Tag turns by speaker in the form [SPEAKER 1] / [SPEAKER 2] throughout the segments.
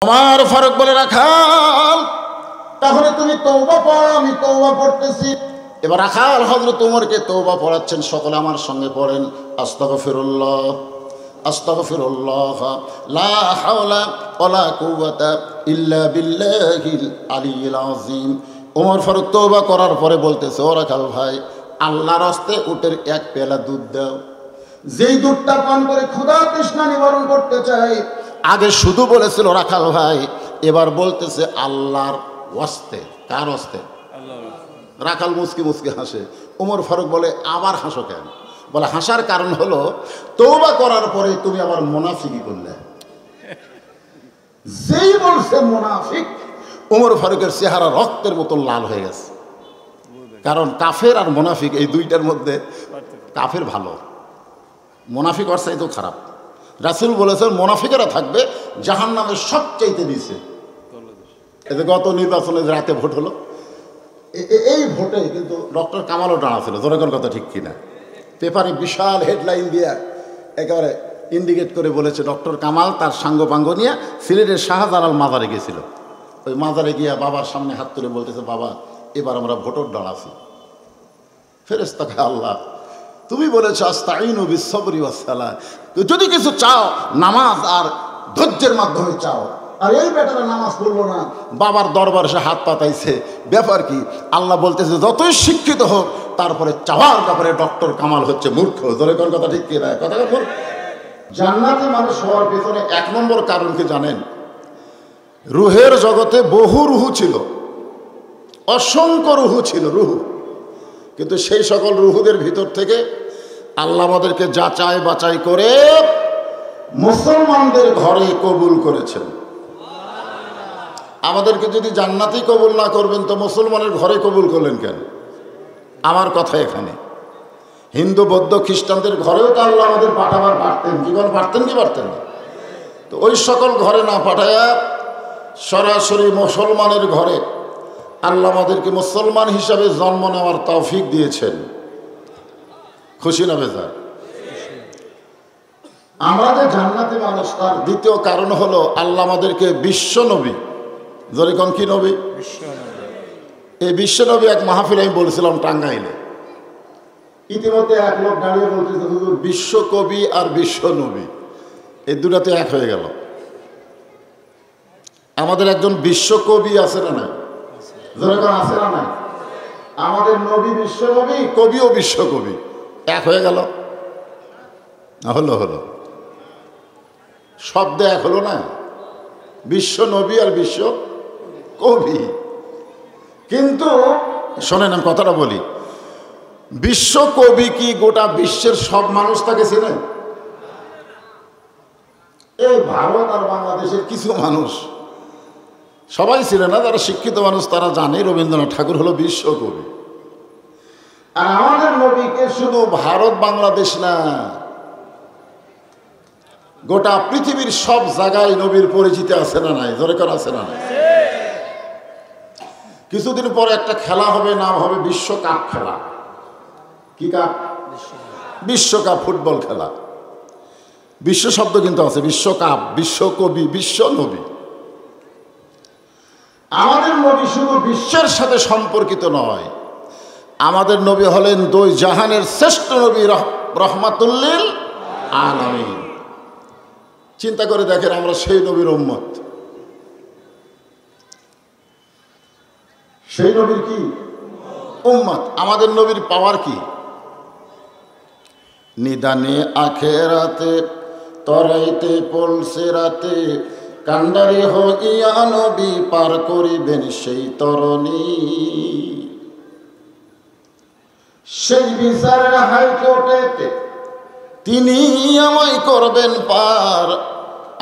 [SPEAKER 1] ওমর ফারুক বলে, রাখাল তাহলে তুমি তওবা পড়ো, আমি তওবা পড়তেছি। এবার রাখাল হযরত ওমরকে তওবা পড়াচ্ছেন। সকলে আমার সঙ্গে পড়েন, আস্তাগফিরুল্লাহ আস্তাগফিরুল্লাহ লা হাওলা ওয়ালা কুওয়াতা ইল্লা বিল্লাহিল আলিয়্যিল আযীম। ওমর ফারুক তওবা করার পরে বলতেছে, ও রাখাল ভাই, আল্লাহর রাস্তে উটের এক পেয়ালা দুধ দাও, যেই দুধটা পান করে ক্ষুধা তৃষ্ণা নিবারণ করতে চাই। আগে শুধু বলেছিল রাখাল ভাই, এবার বলতেছে আল্লাহর ওয়াস্তে। কার ওয়াস্তে? রাখাল মুচকি মুচকি হাসে। ওমর ফারুক বলে, আবার হাসো কেন? বলে, হাসার কারণ হলো তওবা করার পরে তুমি আবার মুনাফিকি করলে। যেই বলছে মুনাফিক, ওমর ফারুকের চেহারা রক্তের মতো লাল হয়ে গেছে। কারণ কাফের আর মুনাফিক এই দুইটার মধ্যে কাফের ভালো, মুনাফিক ওর চাইতেও খারাপ। রাসূল বলেছেন মুনাফিকেরা থাকবে জাহান্নামের সবচাইতে নিচে। এতে গত নির্বাচনে রাতে ভোট হলো, এই ভোটে কিন্তু ডক্টর কামালও দাঁড়া ছিল। জোরের কথা ঠিক কিনা? পেপারে বিশাল হেডলাইন দিয়ে একেবারে ইন্ডিকেট করে বলেছে ডক্টর কামাল তার সাঙ্গপাঙ্গ নিয়ে সিলেটের শাহজালাল মাজারে গেছিল। ওই মাজারে গিয়া বাবার সামনে হাত তুলে বলতেছে, বাবা এবার আমরা ভোটর দাঁড়াছি। ফেরেশতাকে, আল্লাহ তুমি বলেছো আস্তাইনু বিস-সাবরি ওয়াস-সালাহ, যদি কিছু চাও নামাজ আর ধৈর্যের মাধ্যমে চাও। আর এই বেটারা নামাজ পড়লো না, বাবার দরবারে সে হাত পাতাইছে, ব্যাপার কি? আল্লাহ বলতেছে যতই শিক্ষিত হোক তারপরে চাওয়ার ব্যাপারে ডক্টর কামাল হচ্ছে মূর্খ। জোরে কোন কথা ঠিক কি না? কথা বল। জান্নাতে মানুষ হওয়ার পেছনে এক নম্বর কারণ কি জানেন? রুহের জগতে বহু রুহু ছিল, অসংখ্য রুহু ছিল, রুহু। কিন্তু সেই সকল রুহুদের ভিতর থেকে আল্লাহ আমাদেরকে যাচাই বাছাই করে মুসলমানদের ঘরে কবুল করেছেন। আমাদেরকে যদি জান্নাতি কবুল না করবেন তো মুসলমানের ঘরে কবুল করলেন কেন? আমার কথা এখানে, হিন্দু বৌদ্ধ খ্রিস্টানদের ঘরেও তো আল্লাহ আমাদের পাঠাবার পারতেন। জীবন পারতেন কি পারতেন না? তো ওই সকল ঘরে না পাঠায়া সরাসরি মুসলমানের ঘরে আল্লাহ আমাদেরকে মুসলমান হিসাবে জন্ম নেওয়ার তৌফিক দিয়েছেন। খুশি না বেজার? আমরা যে জান্নাতি মানুষ তার দ্বিতীয় কারণ হলো আল্লাহ আমাদেরকে বিশ্ব নবী, যেরকম কি নবী? এই বিশ্ব নবী এক মাহফিলে আমি বলছিলাম টাঙ্গাইলে, ইতিমধ্যে এক লোক দাঁড়িয়ে বলতেছে, হুজুর বিশ্বকবি আর বিশ্ব নবী এই দুটাতে এক হয়ে গেল। আমাদের একজন বিশ্বকবি আছে না নাই? যেরকম আছে না নাই? আমাদের নবী বিশ্বনবী, কবিও বিশ্বকবি, এক হয়ে গেল। হলো হলো শব্দ এক হলো না? বিশ্ব নবী আর বিশ্ব কবি। কিন্তু শোনেন আমি কথাটা বলি, বিশ্ব কবি কি গোটা বিশ্বের সব মানুষ তাকে চেনে? এই ভারত আর বাংলাদেশের কিছু মানুষ, সবাই ছিলেন না, যারা শিক্ষিত মানুষ তারা জানে রবীন্দ্রনাথ ঠাকুর হলো বিশ্বকবি। আর আমাদের নবীকে শুধু ভারত বাংলাদেশ না, গোটা পৃথিবীর সব জায়গায় নবীর পরিচিতি আছে না নাই? জোরে করে আছে না নাই? কিছুদিন পর একটা খেলা হবে, নাম হবে বিশ্বকাপ খেলা। কি কাপ? বিশ্বকাপ, ফুটবল খেলা। বিশ্ব শব্দ কিন্তু আছে, বিশ্বকাপ, বিশ্বকবি, বিশ্ব নবী। আমাদের নবী শুধু বিশ্বের সাথে সম্পর্কিত নয়, আমাদের নবী হলেন দুই জাহানের শ্রেষ্ঠ নবী, রহমাতুল্লিল আলামিন। চিন্তা করে দেখেন, আমরা সেই নবীর উম্মত। সেই নবীর কি উম্মত? আমাদের নবীর পাওয়ার কি? নিদানে আখেরাতে তরাইতে পলসে রাতে কান্ডারি হইয়া নবী পার করিবেন সেই তরণী। সেই বিচারের হাইকোর্টেতে তিনি আমায় করবেন পার,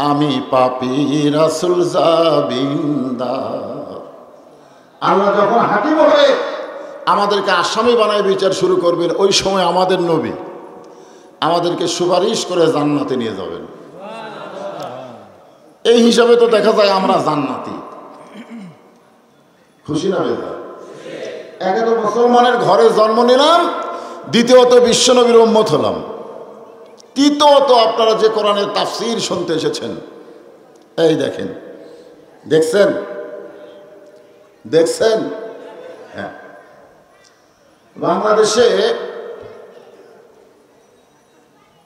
[SPEAKER 1] আমি পাপী রাসূল জাবিনদার। আল্লাহ যখন হাকিম হয়ে আমাদেরকে আসামি বানায় বিচার শুরু করবেন, ওই সময় আমাদের নবী আমাদেরকে সুপারিশ করে জান্নাতে নিয়ে যাবেন। এই হিসাবে তো দেখা যায় আমরা জান্নাতি। খুশি না বেজা? একে তো মুসলমানের ঘরে জন্ম নিলাম, দ্বিতীয়ত বিশ্বনবীর উম্মত হলাম, তৃতীয়ত আপনারা যে কোরআনের তাফসীর শুনতে এসেছেন, এই দেখেন দেখছেন দেখছেন? হ্যাঁ, বাংলাদেশে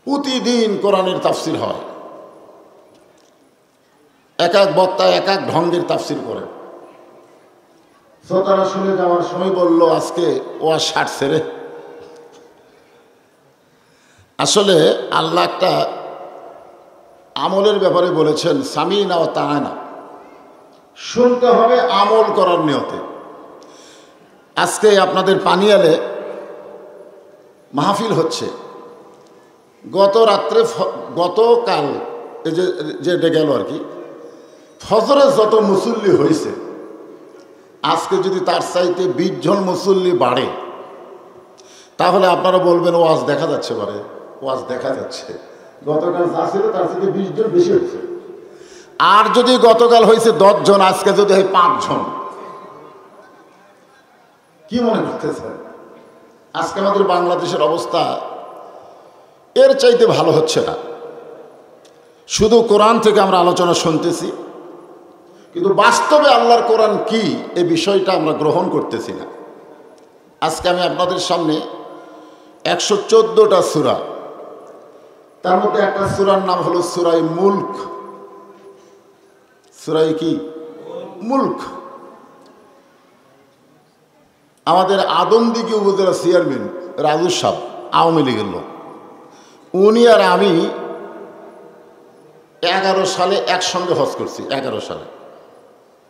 [SPEAKER 1] প্রতিদিন কোরআনের তাফসির হয়। এক এক বক্তা এক এক ঢঙ্গের তাফসির করে। শ্রোতারা শুনে যাওয়ার সময় বলল, আজকে ওয়াজ সারছে রে। আসলে আল্লাহ একটা আমলের ব্যাপারে বলেছেন, সামিনা ওয়া তাআনা, শুনতে হবে আমল করার নিয়তে। আজকে আপনাদের পানিয়ালে মাহফিল হচ্ছে। গত রাত্রে গতকাল এই যে গেল আর কি, ফজরে যত মুসল্লি হয়েছে, আজকে যদি তার চাইতে 20 জন মুসল্লি বাড়ে, তাহলে আপনারা বলবেন ওয়াজ দেখা যাচ্ছে, পারে ওয়াজ দেখা যাচ্ছে। গতকাল যা ছিল তার চাইতে 20 জন বেশি হয়েছে। আর যদি গতকাল হয়েছে 10 জন, আজকে যদি হয় 5 জন, কি মনে করতেছেন? আজকে আমাদের বাংলাদেশের অবস্থা এর চাইতে ভালো হচ্ছে না। শুধু কোরআন থেকে আমরা আলোচনা শুনতেছি, কিন্তু বাস্তবে আল্লাহর কোরআন কি এই বিষয়টা আমরা গ্রহণ করতেছি না। আজকে আমি আপনাদের সামনে 114টা সূরা, তার মধ্যে একটা সূরার নাম হলো সূরায়ে মুলক। সূরায়ে কি? মুলক। আমাদের আদমদিঘি উপজেলা চেয়ারম্যান রাজু সাহেব, আওয়ামী লীগের লোক, উনি আর আমি 11 সালে একসঙ্গে হজ করছি। 11 সালে।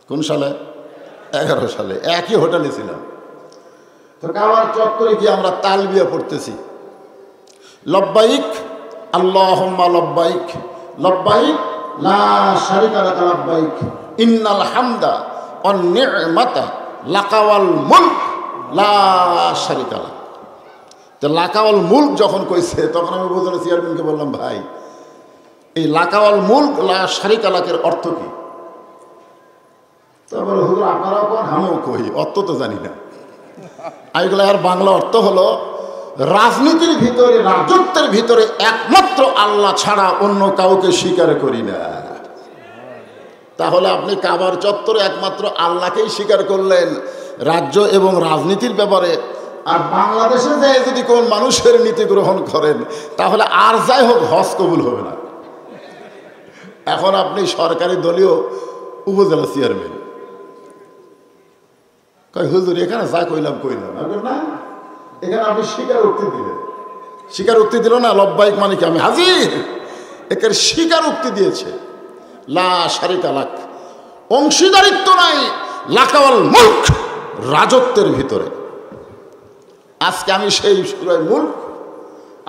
[SPEAKER 1] কোন সালে? 11 সালে। একই হোটেলে ছিলাম। তো কাবার চত্বরে গিয়ে আমরা তালবিয়া পড়তেছি, লব্বাইক আল্লাহুম্মা লব্বাইক, লব্বাইক লা শারিকা লাকা লব্বাইক, ইন্নাল হামদা ওয়ান নি'মাতা লাকা ওয়াল মুলক লা শারিকা লাক। তো লাকাওয়াল মুলক যখন কইছে, তখন আমি উপজেলা চেয়ারম্যানকে বললাম, ভাই এই লাকাওয়াল মুলক লা শারিকা লাকের অর্থ কি? তারপরে হুজুর আপনারাও কোন, আমিও কই, অর্থ তো জানি না। আমি বললাম, আর বাংলা অর্থ হলো, রাজনীতির ভিতরে, রাজত্বের ভিতরে একমাত্র আল্লাহ ছাড়া অন্য কাউকে স্বীকার করি না। তাহলে আপনি কাবার চত্বরে একমাত্র আল্লাহকেই স্বীকার করলেন রাজ্য এবং রাজনীতির ব্যাপারে, আর বাংলাদেশে যে যদি কোন মানুষের নীতি গ্রহণ করেন, তাহলে আর যাই হোক হজ কবুল হবে না। এখন আপনি সরকারি দলীয় উপজেলা চেয়ারম্যান, কয় হুজুর এখানে যা কইলাম কইলাম। না, এখানে আপনি স্বীকারোক্তি দিলেন। স্বীকারোক্তি দিল না, লব্বাইক মানে কি আমি হাজির, একের স্বীকারোক্তি দিয়েছে। লা শারিকা লাক, অংশীদারিত্ব নাই, লাকাওয়াল মুলক, রাজত্বের ভিতরে। আজকে আমি সেই সূরায়ে মুলক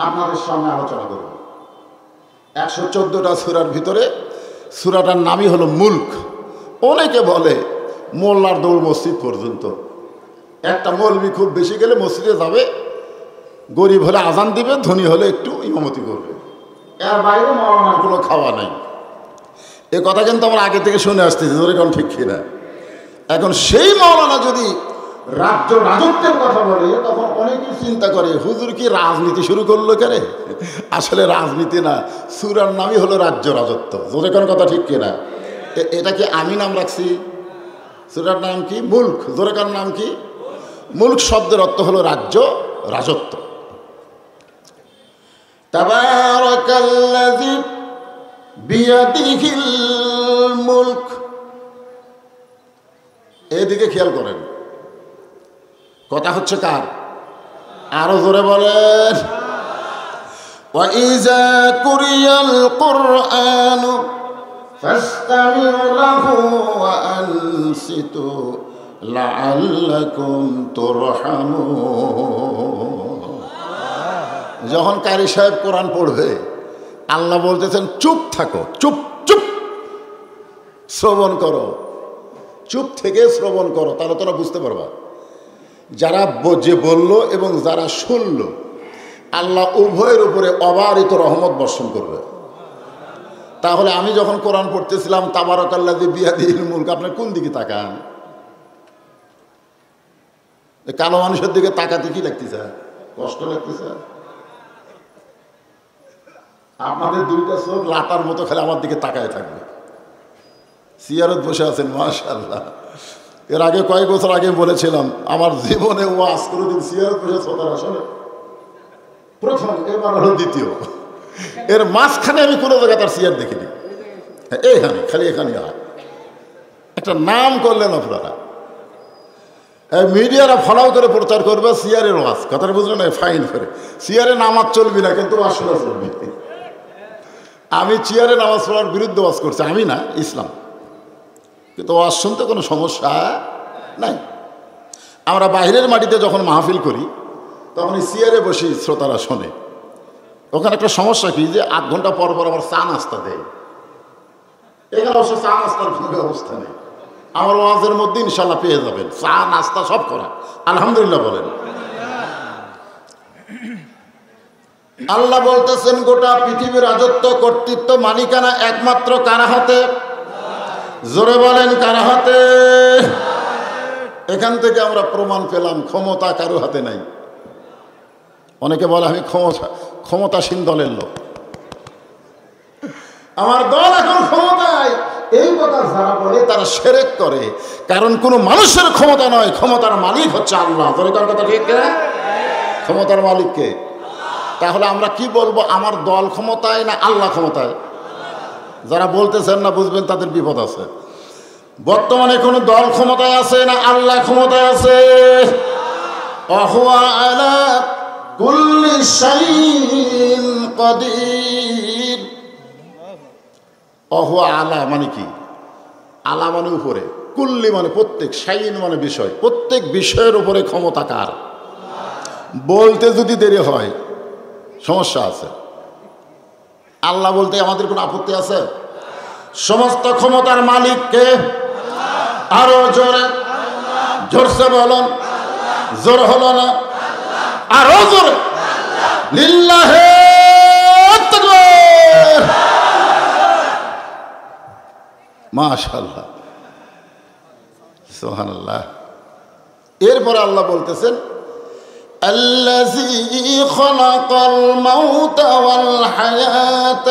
[SPEAKER 1] আপনাদের সামনে আলোচনা করব। 114টা সূরার ভিতরে সূরাটার নামই হলো মুলক। অনেকে বলে মোল্লার দৌড় মসজিদ পর্যন্ত। একটা মৌলবি খুব বেশি গেলে মসজিদে যাবে, গরিব হলে আজান দিবে, ধনী হলে একটু ইমামতি করবে, এর বাইরে মাওলানার কোনো খাওয়া নাই। এ কথা কিন্তু আমরা আগে থেকে শুনে আসতেছি, ধরে কোন ঠিক কিনা। এখন সেই মাওলানা যদি রাজ্য রাজত্বের কথা বলে, তখন অনেকেই চিন্তা করে হুজুর কি রাজনীতি শুরু করলো কেন? আসলে রাজনীতি না, সূরার নামই হলো রাজ্য রাজত্ব। ধরে কোন কথা ঠিক কিনা? এটা কি আমি নাম রাখছি? সূরার নাম কি? মুলক। ধরে কোন নাম কি? মুলক শব্দের অর্থ হলো রাজ্য রাজত্ব। তাবারাকাল্লাযী বিয়াদিহিল মুলক। এদিকে খেয়াল করেন, কথা হচ্ছে কার? আরো জোরে বলেন। ওয়া ইযা কুরিয়াল কুরআনু ফাসতামিউ লাহু ওয়া আনসিতু লাআল্লাকুম তুরহামুন। যখন কারি সাহেব কোরআন পড়বে, আল্লাহ বলতেছেন চুপ থাকো, চুপ চুপ শ্রবণ করো, চুপ থেকে শ্রবণ করো, তাহলে তোরা বুঝতে পারবা। যারা যে বলল এবং যারা শুনল, আল্লাহ উভয়ের উপরে অবারিত রহমত বর্ষণ করবে। তাহলে আমি যখন কোরআন পড়তেছিলাম তাবারাকাল্লাযী বিয়াদিহিল মুলক, আপনার কোন দিকে তাকান? কালো মানুষের দিকে তাকাতে কি লাগতেছে? কষ্ট লাগতেছে? আপনাদের দুইটা চোখ লাটার মতো খালি আমার দিকে তাকায় থাকবে। সিয়ারত বসে আছেন, মাশাআল্লাহ। এর আগে কয়েক বছর আগে বলেছিলাম আমার জীবনে ওয়াজ কোনোদিন সিয়ারত বসে শ্রোতার আসলে প্রথম, এবার হলো দ্বিতীয়। এর মাঝখানে আমি কোনো জায়গায় তার সিয়ার দেখিনি। এইখানে খালি এখানে একটা নাম করলেন আপনারা, মিডিয়ারা ফলাও করে প্রচার করবে সিয়ারের ওয়াজ, কথাটা বুঝলেন না? ফাইন করে সিয়ারে নামাজ চলবি না, কিন্তু ওয়াজ শোনা চলবি। আমি চেয়ারে নামাজ পড়ার বিরুদ্ধে ওয়াজ করছি, আমি না, ইসলাম। কিন্তু ওয়াজ শুনতে কোনো সমস্যা নাই। আমরা বাইরের মাটিতে যখন মাহফিল করি তখন এই চেয়ারে বসি, শ্রোতারা শোনে। ওখানে একটা সমস্যা কি, যে 8 ঘন্টা পর পর আবার চা নাস্তা দেয়। এখানে অবশ্য চা নাস্তার কোনো ব্যবস্থা নেই। আমার ওয়াজের মধ্যে ইনশাল্লাহ পেয়ে যাবেন চা নাস্তা সব করা, আলহামদুলিল্লাহ বলেন। আল্লাহ বলতেছেন গোটা পৃথিবীর রাজত্ব, কর্তৃত্ব, মালিকানা একমাত্র কার হাতে? জোরে বলেন কার হাতে? এখান থেকে আমরা প্রমাণ পেলাম ক্ষমতা কারো হাতে নাই। অনেকে বলে আমি ক্ষমতাসীন দলের লোক, আমার দল এখন ক্ষমতায়। এই কথা যারা বলে তারা শিরক করে, কারণ কোনো মানুষের ক্ষমতা নয়, ক্ষমতার মালিক হচ্ছে আল্লাহ। জোরে কার কথা ঠিক না? ক্ষমতার মালিককে। তাহলে আমরা কি বলবো, আমার দল ক্ষমতায় না আল্লাহ ক্ষমতায়? যারা বলতেছেন না বুঝবেন তাদের বিপদ আছে। বর্তমানে কোন দল ক্ষমতায় আছে না আল্লাহ ক্ষমতায় আছে? ওয়াহুয়া আলা কুল্লি শাইইন কাদির। ওয়াহুয়া আলা মানে কি? আলা মানে উপরে, কুল্লি মানে প্রত্যেক, শাইইন মানে বিষয়, প্রত্যেক বিষয়ের উপরে ক্ষমতা কার? বলতে যদি দেরি হয় সমস্যা আছে। আল্লাহ বলতে আমাদের কোনো আপত্তি আছে? সমস্ত ক্ষমতার মালিক কে? আরো জোরে, জোরসে বলুন। জোর হলো না, আরো জোরে। লিল্লাহি তাকবীর, মাশাআল্লাহ, সুবহানাল্লাহ। এরপরে আল্লাহ বলতেছেন الذي خلق الموت والحياة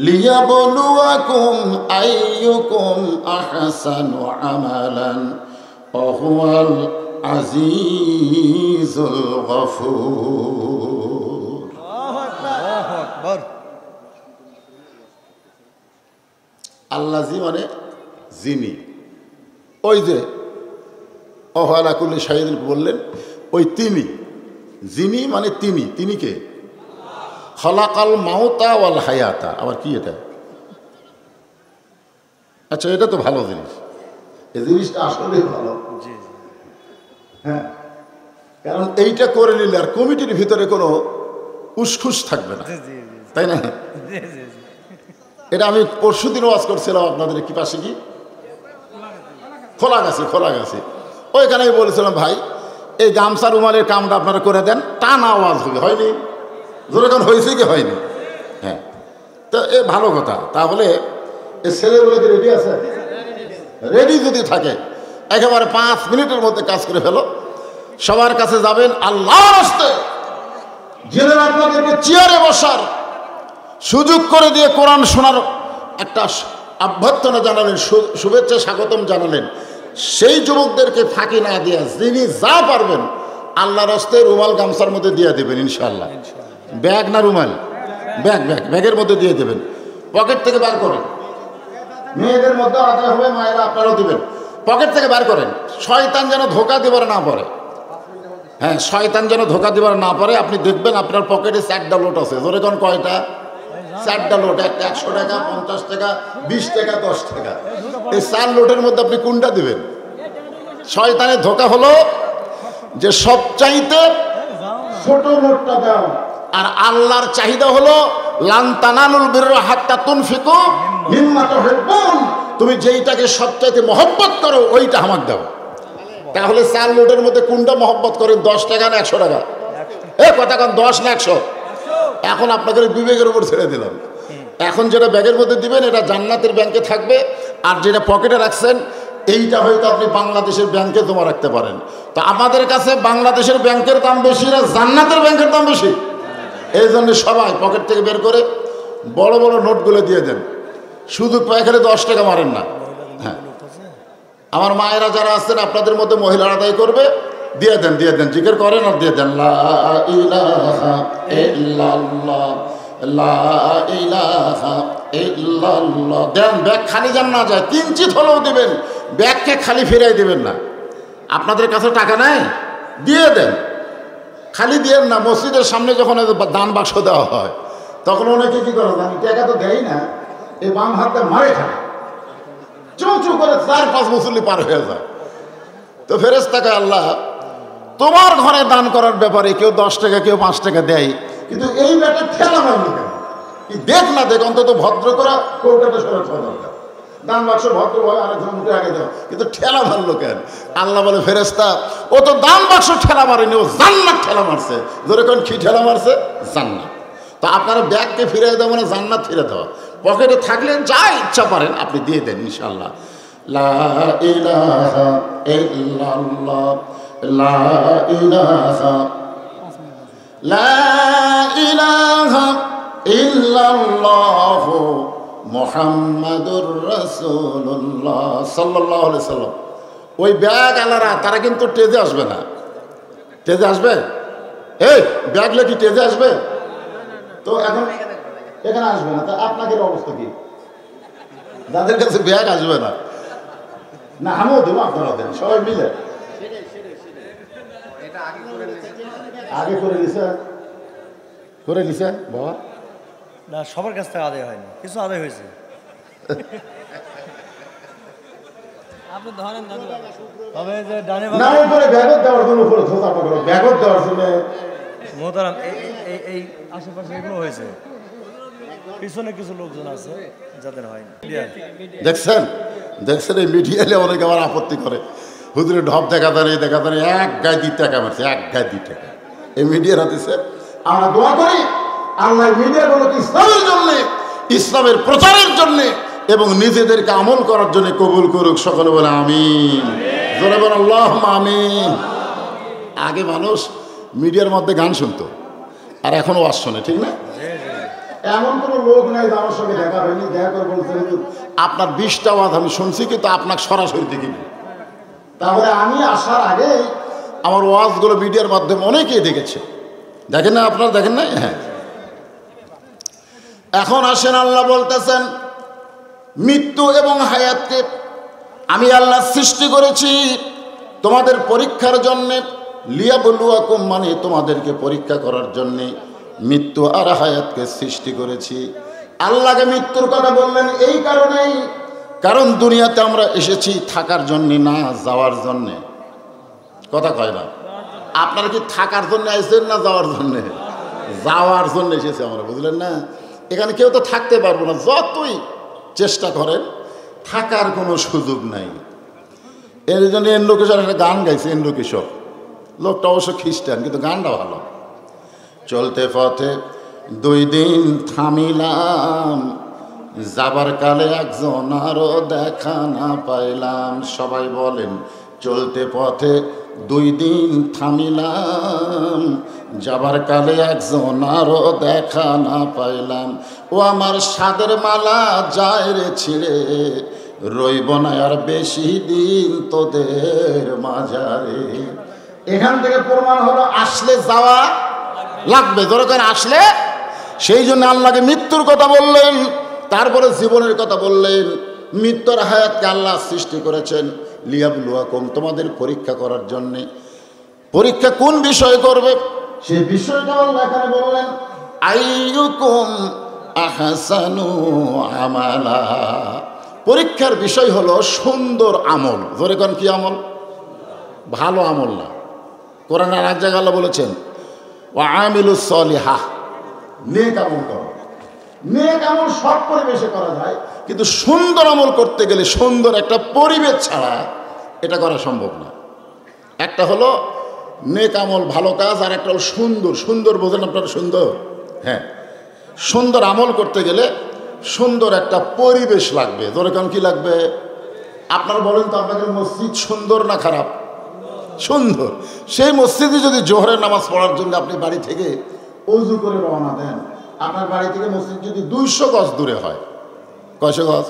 [SPEAKER 1] ليبلوكم أيكم أحسن عملا وهو العزيز الغفور। আল্লাজি মানে যিনি, ওই যে অহলা কুল্লি শাহিদ বললেন, ওই তিনি, যিনি মানে তিনি। তিনি কে? খলাকাল মাউতা ওয়াল হায়াতা। আবার কি এটা? আচ্ছা, এটা তো ভালো জিনিস, এই জিনিসটা আসলে ভালো। হ্যাঁ, কারণ এইটা করে নিলে আর কমিটির ভিতরে কোনো উসখুস থাকবে না, তাই না? এটা আমি পরশুদিন ওয়াজ করছিলাম আপনাদের কি পাশে, কি খোলা গেছে ওইখানে আমি বলেছিলাম ভাই এই গামছা রুমালের কামটা আপনারা করে দেন, টানা আওয়াজ হবে। হয়নি? যেরকম হয়েছে কি হয়নি? হ্যাঁ, তো এ ভালো কথা। তাহলে এই ছেলেগুলো কি রেডি আছে? রেডি যদি থাকে একেবারে 5 মিনিটের মধ্যে কাজ করে ফেলো। সবার কাছে যাবেন, আল্লাহর রাস্তে জেনে আপনাদেরকে চেয়ারে বসার সুযোগ করে দিয়ে কোরআন শোনার একটা অভ্যর্থনা জানালেন, শুভেচ্ছা স্বাগতম জানালেন। সেই যুবকদেরকে ফাঁকি না দিয়া যিনি যা পারবেন আল্লাহর রাস্তে রুমাল গামছার মধ্যে দিয়ে দেবেন ইনশাআল্লাহ। ব্যাগ না রুমাল? ব্যাগের মধ্যে দিয়ে দেবেন, পকেট থেকে বার করেন। মেয়েদের মধ্যে আদায় হবে, মায়েরা আপনারাও দিবেন, পকেট থেকে বার করেন। শয়তান যেন ধোকা দিবার না পারে। হ্যাঁ, শয়তান যেন ধোকা দিবার না পারে। আপনি দেখবেন আপনার পকেটে 4টা নোট আছে। জোরে কোন কয়টা? 4টা নোট, একটা 100 টাকা, 50 টাকা, 20 টাকা, 10 টাকা। এই 4 নোটের মধ্যে আপনি কোনটা দিবেন? শয়তানের ধোকা হলো যে সবচাইতে ছোট নোটটা দাও, আর আল্লাহর চাহিদা হলো লান তানালুল বিররা হাত্তা তুনফিকু মিম্মা তুহিব্বুন। তুমি যেইটাকে সবচাইতে মহব্বত করো ওইটা আমাকে দাও। তাহলে 4 নোটের মধ্যে কোনটা মহব্বত করেন? 10 টাকা না 100 টাকা? কথা কন, 10 না 100? এখন আপনাদের বিবেকের উপর ছেড়ে দিলাম। এখন যেটা ব্যাগের মধ্যে দিবেন এটা জান্নাতের ব্যাংকে থাকবে, আর যেটা পকেটে রাখছেন এইটা হয়তো আপনি বাংলাদেশের ব্যাংকে জমা রাখতে পারেন। তো আমাদের কাছে বাংলাদেশের ব্যাংকের দাম বেশি না জান্নাতের ব্যাংকের দাম বেশি? এই জন্য সবাই পকেট থেকে বের করে বড় বড় নোটগুলো দিয়ে দেন। সুযোগ পায় খেলে 10 টাকা মারেন না। হ্যাঁ, আমার মায়েরা যারা আছেন আপনাদের মধ্যে মহিলারা আদায় করবে, দিয়ে দেন জিকির করেন আর দিয়ে দেন লা ইলাহা ইল্লাল্লাহ লা ইলাহা ইল্লাল্লাহ। দেন, ব্যাগ খালি যেন না যায়, কিঞ্চিত হলেও দিবেন, ব্যাগকে খালি ফিরাই দিবেন না। আপনাদের কাছে টাকা নাই, দিয়ে দেন, খালি দিয়েন না। মসজিদের সামনে যখন দান বাক্স দেওয়া হয় তখন অনেকে কি করে জানি, টাকা তো দেয় না, এই বাম হাতে মারে খায়, চুঁচু করে 4-5 মুসল্লি পার হয়ে যায়। তো ফেরেশতাকে আল্লাহ তোমার ঘরে দান করার ব্যাপারে কেউ 10 টাকা কেউ 5 টাকা দেয়, কিন্তু এই ব্যাটা ঠেলা মারলো কেন? কি দেখ না দেখ, অন্তত ভদ্র করা কৌটাটা সরে খাওয়া দরকার। দান বাক্স ভদ্রভাবে আরেকজন মুখে আগে দেওয়া, কিন্তু ঠেলা মারলো কেন? আল্লাহ বলে ফেরেশতা ও তো দান বাক্স ঠেলা মারেনি, ও জান্নাত ঠেলা মারছে। ধরে কোন কি ঠেলা মারছে? জান্নাত। তো আপনারা ব্যাগকে ফিরিয়ে দেওয়া মানে জান্নাত ফিরে দেওয়া। পকেটে থাকলে যা ইচ্ছা পারেন আপনি দিয়ে দেন ইনশাআল্লাহ। লা ইলাহা ইল্লাল্লাহ লা ইলাহা লা ইলাহা ইল্লাল্লাহ মুহাম্মাদুর রাসূলুল্লাহ সাল্লাল্লাহু আলাইহি সাল্লাম। ওই ব্যাগ আলারা তারা কিন্তু টেজে আসবে না। টেজে আসবে? এই ব্যাগ লেকি টেজে আসবে? তো এখন এখানে আসবে না, তা আপনাদের অবস্থা কি? যাদের কাছে ব্যাগ আসবে না, না আমিও দেবো, আপনারা দেন, সবাই মিলে। আগে করে নিছে বাবা?
[SPEAKER 2] না, সবার কাছ থেকে আদায় হয়নি, কিছু আদায় হয়েছে। তবে যে ডানে
[SPEAKER 1] না উপরে ব্যাগত দেওয়ার জন্য, উপরে ধোসা পাকড় ব্যাগত দেওয়ার জন্য
[SPEAKER 2] মোহতারাম এই আশেপাশে এগুলো হয়েছে, পিছনে কিছু লোকজন আছে যাদের হয়নি।
[SPEAKER 1] দেখছেন এই মিডিয়ালে অনেকে আবার আপত্তি করে, হুজুরে ঢপ দেখা দাঁড়িয়ে 1 গায়ে 2 টাকা মারছে, 1 গায়ে 2 টাকা। এই মিডিয়ার হাতিছে আমরা দোয়া করি আল্লাহ মিডিয়াগুলোকে ইসলামের জন্য, ইসলামের প্রচারের জন্য এবং নিজেদেরকে আমল করার জন্য কবুল করুক। সকলে বলে আমিন, জোরে বলে আল্লাহুম্মা আমিন। আগে মানুষ মিডিয়ার মধ্যে গান শুনতো, আর এখনো ওয়াজ শোনে, ঠিক না? এমন কোনো লোক নাই যে আমার সঙ্গে দেখা হয়নি, দেখা করে বলছে আপনার 20টা ওয়াজ আমি শুনছি, কিন্তু আপনাকে সরাসরি দেখিনি। তারপরে আমি আসার আগে আমার ওয়াজগুলো মিডিয়ার মাধ্যমে অনেকেই দেখেছে। দেখেন না আপনারা? দেখেন না? হ্যাঁ। এখন আসেন, আল্লাহ বলতেছেন মৃত্যু এবং হায়াতকে আমি আল্লাহ সৃষ্টি করেছি তোমাদের পরীক্ষার জন্যে। লিয়াবলুয়াকুম মানে তোমাদেরকে পরীক্ষা করার জন্যে মৃত্যু আর হায়াতকে সৃষ্টি করেছি। আল্লাহকে মৃত্যুর কথা বললেন এই কারণেই, কারণ দুনিয়াতে আমরা এসেছি থাকার জন্যে না যাওয়ার জন্যে। কথা কয় না? আপনারা কি থাকার জন্য আসছেন না যাওয়ার জন্যে? যাওয়ার জন্য এসেছি আমরা, বুঝলেন না? এখানে কেউ তো থাকতে পারবো না, যতই চেষ্টা করেন থাকার কোনো সুযোগ নাই। এর জন্য এন্দ্র কিশোর একটা গান গাইছে, এন্দ্র কিশোর। লোকটা অবশ্য খ্রিস্টান, কিন্তু গানটা ভালো। চলতে পথে 2 দিন থামিলাম, যাবার কালে একজন আরো দেখা না পাইলাম। সবাই বলেন চলতে পথে 2 দিন থামিলাম, যাবার কালে একজন আরো দেখা না পাইলাম। ও আমার সাদের মালা যায় রে ছিঁড়ে, রইব না আর বেশি দিন তোদের মাঝারে। এখান থেকে প্রমাণ হলো আসলে যাওয়া লাগবে, দরকার আসলে। সেই জন্য আল্লাহকে মৃত্যুর কথা বললেন, তারপরে জীবনের কথা বললেন। মৃত্যুর হায়াতকে আল্লাহ সৃষ্টি করেছেন লিয়াবলুয়াকুম, তোমাদের পরীক্ষা করার জন্যে। পরীক্ষা কোন বিষয় করবে সেই বিষয়টা আল্লাহ এখানে বললেন, আইয়ুকুম আহসানু আমালা। পরীক্ষার বিষয় হলো সুন্দর আমল। ধরে কোন কি আমল? ভালো আমল না। কোরআনের এক জায়গায় আল্লাহ বলেছেন ওয়া আমিলুস সলিহাহ, নেক আমল করো। নেক আমল সব পরিবেশে করা যায়, কিন্তু সুন্দর আমল করতে গেলে সুন্দর একটা পরিবেশ ছাড়া এটা করা সম্ভব না। একটা হলো নেক আমল, ভালো কাজ, আর একটা হলো সুন্দর। সুন্দর বোঝেন আপনারা? সুন্দর, হ্যাঁ। সুন্দর আমল করতে গেলে সুন্দর একটা পরিবেশ লাগবে। ধরে কারণ কি লাগবে? আপনারা বলেন তো, আপনাদের মসজিদ সুন্দর না খারাপ? সুন্দর। সেই মসজিদে যদি জোহরের নামাজ পড়ার জন্য আপনি বাড়ি থেকে অজু করে রওনা দেন, আপনার বাড়ি থেকে মসজিদ যদি 200 গজ দূরে হয়, কয়শো গজ?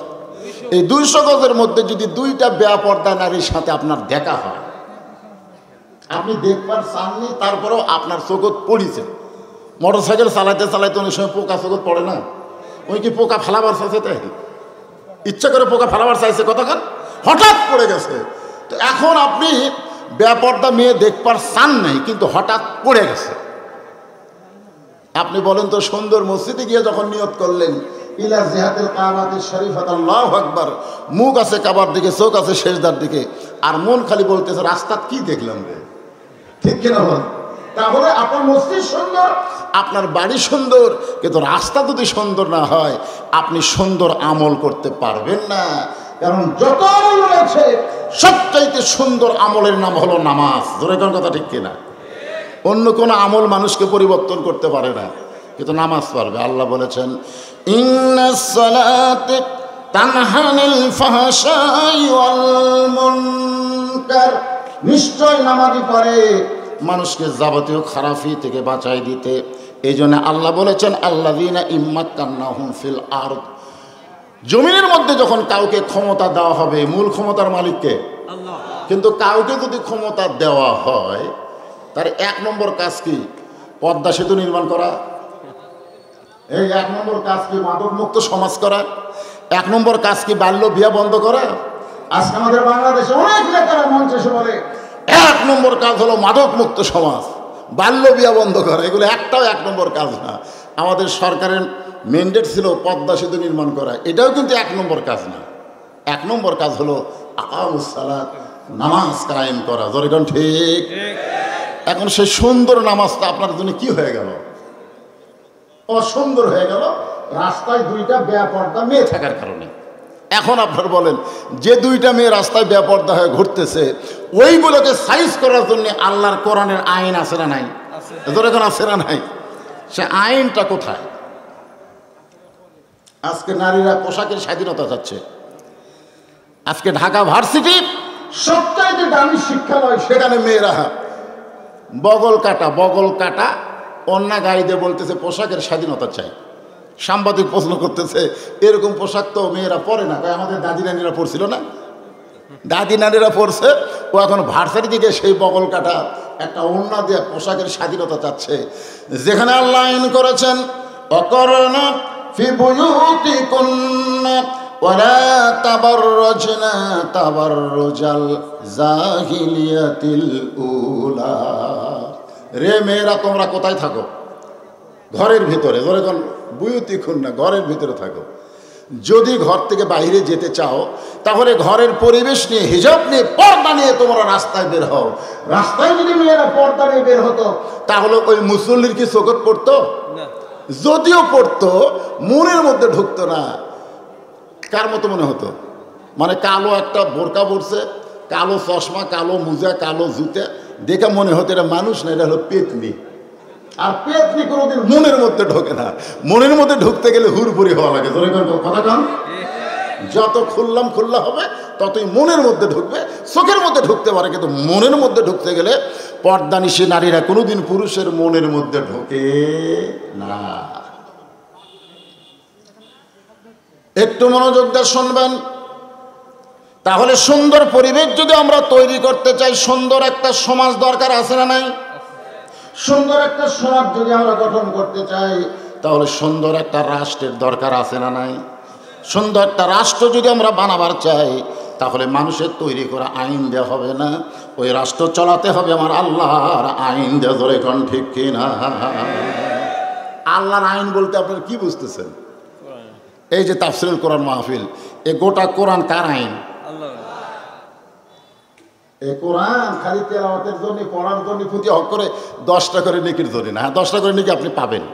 [SPEAKER 1] এই 200 গজের মধ্যে যদি 2টা বেপরদা নারীর সাথে আপনার দেখা হয়, আপনি দেখবার চাননি, তারপরেও আপনার চোখত পড়িছে। মোটরসাইকেল চালাইতে চালাইতে অনেক সময় পোকা চোখত পড়ে না? ওই কি পোকা ফালাবার চাইছে? তাই ইচ্ছা করে পোকা ফালাবার চাইছে, কতক্ষণ হঠাৎ পড়ে গেছে। তো এখন আপনি বেপরদা মেয়ে দেখবার চান নাই, কিন্তু হঠাৎ পড়ে গেছে। আপনি বলেন তো, সুন্দর মসজিদে গিয়ে যখন নিয়ত করলেন ইলা জিহাতিল কাবাতিশ শরীফাত, আল্লাহু আকবার, মুখ আছে কাবার দিকে, চোখ আছে সেজদার দিকে, আর মন খালি বলতেছে রাস্তা কি দেখলাম রে, ঠিক কিনা বল? তাহলে আপনার মসজিদ সুন্দর, আপনার বাড়ি সুন্দর, কিন্তু রাস্তা যদি সুন্দর না হয় আপনি সুন্দর আমল করতে পারবেন না। কারণ যত আমল রয়েছে সবচাইতে সুন্দর আমলের নাম হলো নামাজ। ধরে কোন কথা, ঠিক কিনা? অন্য কোনো আমল মানুষকে পরিবর্তন করতে পারে না, কিন্তু নামাজ পারবে। আল্লাহ বলেছেন ইন্নাস সালাতা তানহা আনিল ফাহশাই ওয়াল মুনকার, নিশ্চয় নামাজই পারে মানুষকে যাবতীয় খারাপি থেকে বাঁচাই দিতে। এই জন্য আল্লাহ বলেছেন আল্লাযীনা ইম্মাক্কান্নাহুম ফিল আরদ, জমিনের মধ্যে যখন কাউকে ক্ষমতা দেওয়া হবে, মূল ক্ষমতার মালিককে আল্লাহ। কিন্তু কাউকে যদি ক্ষমতা দেওয়া হয়, তার 1 নম্বর কাজ কি? পদ্মা সেতু নির্মাণ করা। এই 1 নম্বর কাজ কি? মাদক মুক্ত সমাজ করা। 1 নম্বর কাজ কি? বাল্য বিয়া বন্ধ করা। আজকে আমাদের বাংলাদেশে অনেক নেতারা মঞ্চে এসে বলে 1 নম্বর কাজ হলো মাদক মুক্ত সমাজ, বাল্য বিয়া বন্ধ করা। এগুলো একটাও 1 নম্বর কাজ না। আমাদের সরকারের ম্যান্ডেট ছিল পদ্মা সেতু নির্মাণ করা, এটাও কিন্তু 1 নম্বর কাজ না। 1 নম্বর কাজ হলো আকামুস সালাত, নামাজ কায়েম করা। যখন ঠিক। এখন সেই সুন্দর নামাজটা আপনার জন্য কি হয়ে গেল? অসুন্দর হয়ে গেল, রাস্তায় 2টা বেপরদা মেয়ে থাকার কারণে। এখন আপনার বলেন, যে 2টা মেয়ে রাস্তায় বেপরদা হয়ে ঘুরতেছে, ওইগুলোকে সাইজ করার জন্য আল্লাহর কোরআনের আইন আছে না নাই? এখন আছে না নাই? সে আইনটা কোথায়? আজকে নারীরা পোশাকের স্বাধীনতা চাচ্ছে। আজকে ঢাকা ভার্সিটি সবচাইতে দামি শিক্ষালয়, সেখানে মেয়েরা বগল কাটা অন্যা গায়ে দিয়ে বলতেছে পোশাকের স্বাধীনতা চাই। সাংবাদিক প্রশ্ন করতেছে, এরকম পোশাক তো মেয়েরা পরে না। আমাদের দাদি নানিরা পরছিল না? দাদি নানিরা পরছে। ও এখন ভার্সিটি থেকে সেই বগল কাটা একটা ওড়না দিয়ে পোশাকের স্বাধীনতা চাচ্ছে। যেখানে আল্লাহ আইন করেছেন অকরনা ফি বুয়ুতিকুন্না ওয়ালা তাবাররাজনা তাবাররুজাল জাহিলিয়াতিল উলা। রে মেয়েরা, তোমরা কোথায় থাকো? ঘরের ভিতরে। যখন বুয়ুতিকুন্না, ঘরের ভিতরে থাকো। যদি ঘর থেকে বাইরে যেতে চাও, তাহলে ঘরের পরিবেশ নিয়ে, হিজাব নিয়ে, পর্দা নিয়ে তোমরা রাস্তায় বের হও। রাস্তায় যদি মেয়েরা পর্দা নিয়ে বের হতো, তাহলে ওই মুসল্লির কি চোখত পড়তো? যদিও পড়তো, মনের মধ্যে ঢুকতো না। কার মতো মনে হতো? মানে কালো একটা বোরকা পরছে, কালো চশমা, কালো মোজা, কালো জুতা, দেখে মনে হতো এটা মানুষ না, এটা হলো পেতনি। আর পেতনি কোনোদিন মনের মধ্যে ঢোকে না। মনের মধ্যে ঢুকতে গেলে হুড়পুরি হওয়া লাগে। কথা কান, যত খুল্লা হবে ততই মনের মধ্যে ঢুকবে। চোখের মধ্যে ঢুকতে পারে, কিন্তু মনের মধ্যে ঢুকতে গেলে পর্দানিশী নারীরা কোনোদিন পুরুষের মনের মধ্যে ঢোকে না। একটু মনোযোগ দিয়ে শুনবেন। তাহলে সুন্দর পরিবেশ যদি আমরা তৈরি করতে চাই, সুন্দর একটা সমাজ দরকার আছে না নাই? সুন্দর একটা সমাজ যদি আমরা গঠন করতে চাই, তাহলে সুন্দর একটা রাষ্ট্রের দরকার আছে না নাই? সুন্দর একটা রাষ্ট্র যদি আমরা বানাবার চাই, তাহলে মানুষের তৈরি করা আইন দেওয়া হবে না, ওই রাষ্ট্র চালাতে হবে আমার আল্লাহর আইন দেওয়া। ধরে কোন ঠিক কিনা? আল্লাহর আইন বলতে আপনারা কি বুঝতেছেন? এই যে তাফসীরুল কোরআন মাহফিল, এই গোটা কোরআন কার আইন? এই কোরআন খালি তেলাওয়াতের জন্য, পড়ার জন্য, প্রতি অক্ষরে 10টা করে নেকির জন্য না। 10টা করে নেকি আপনি পাবেন।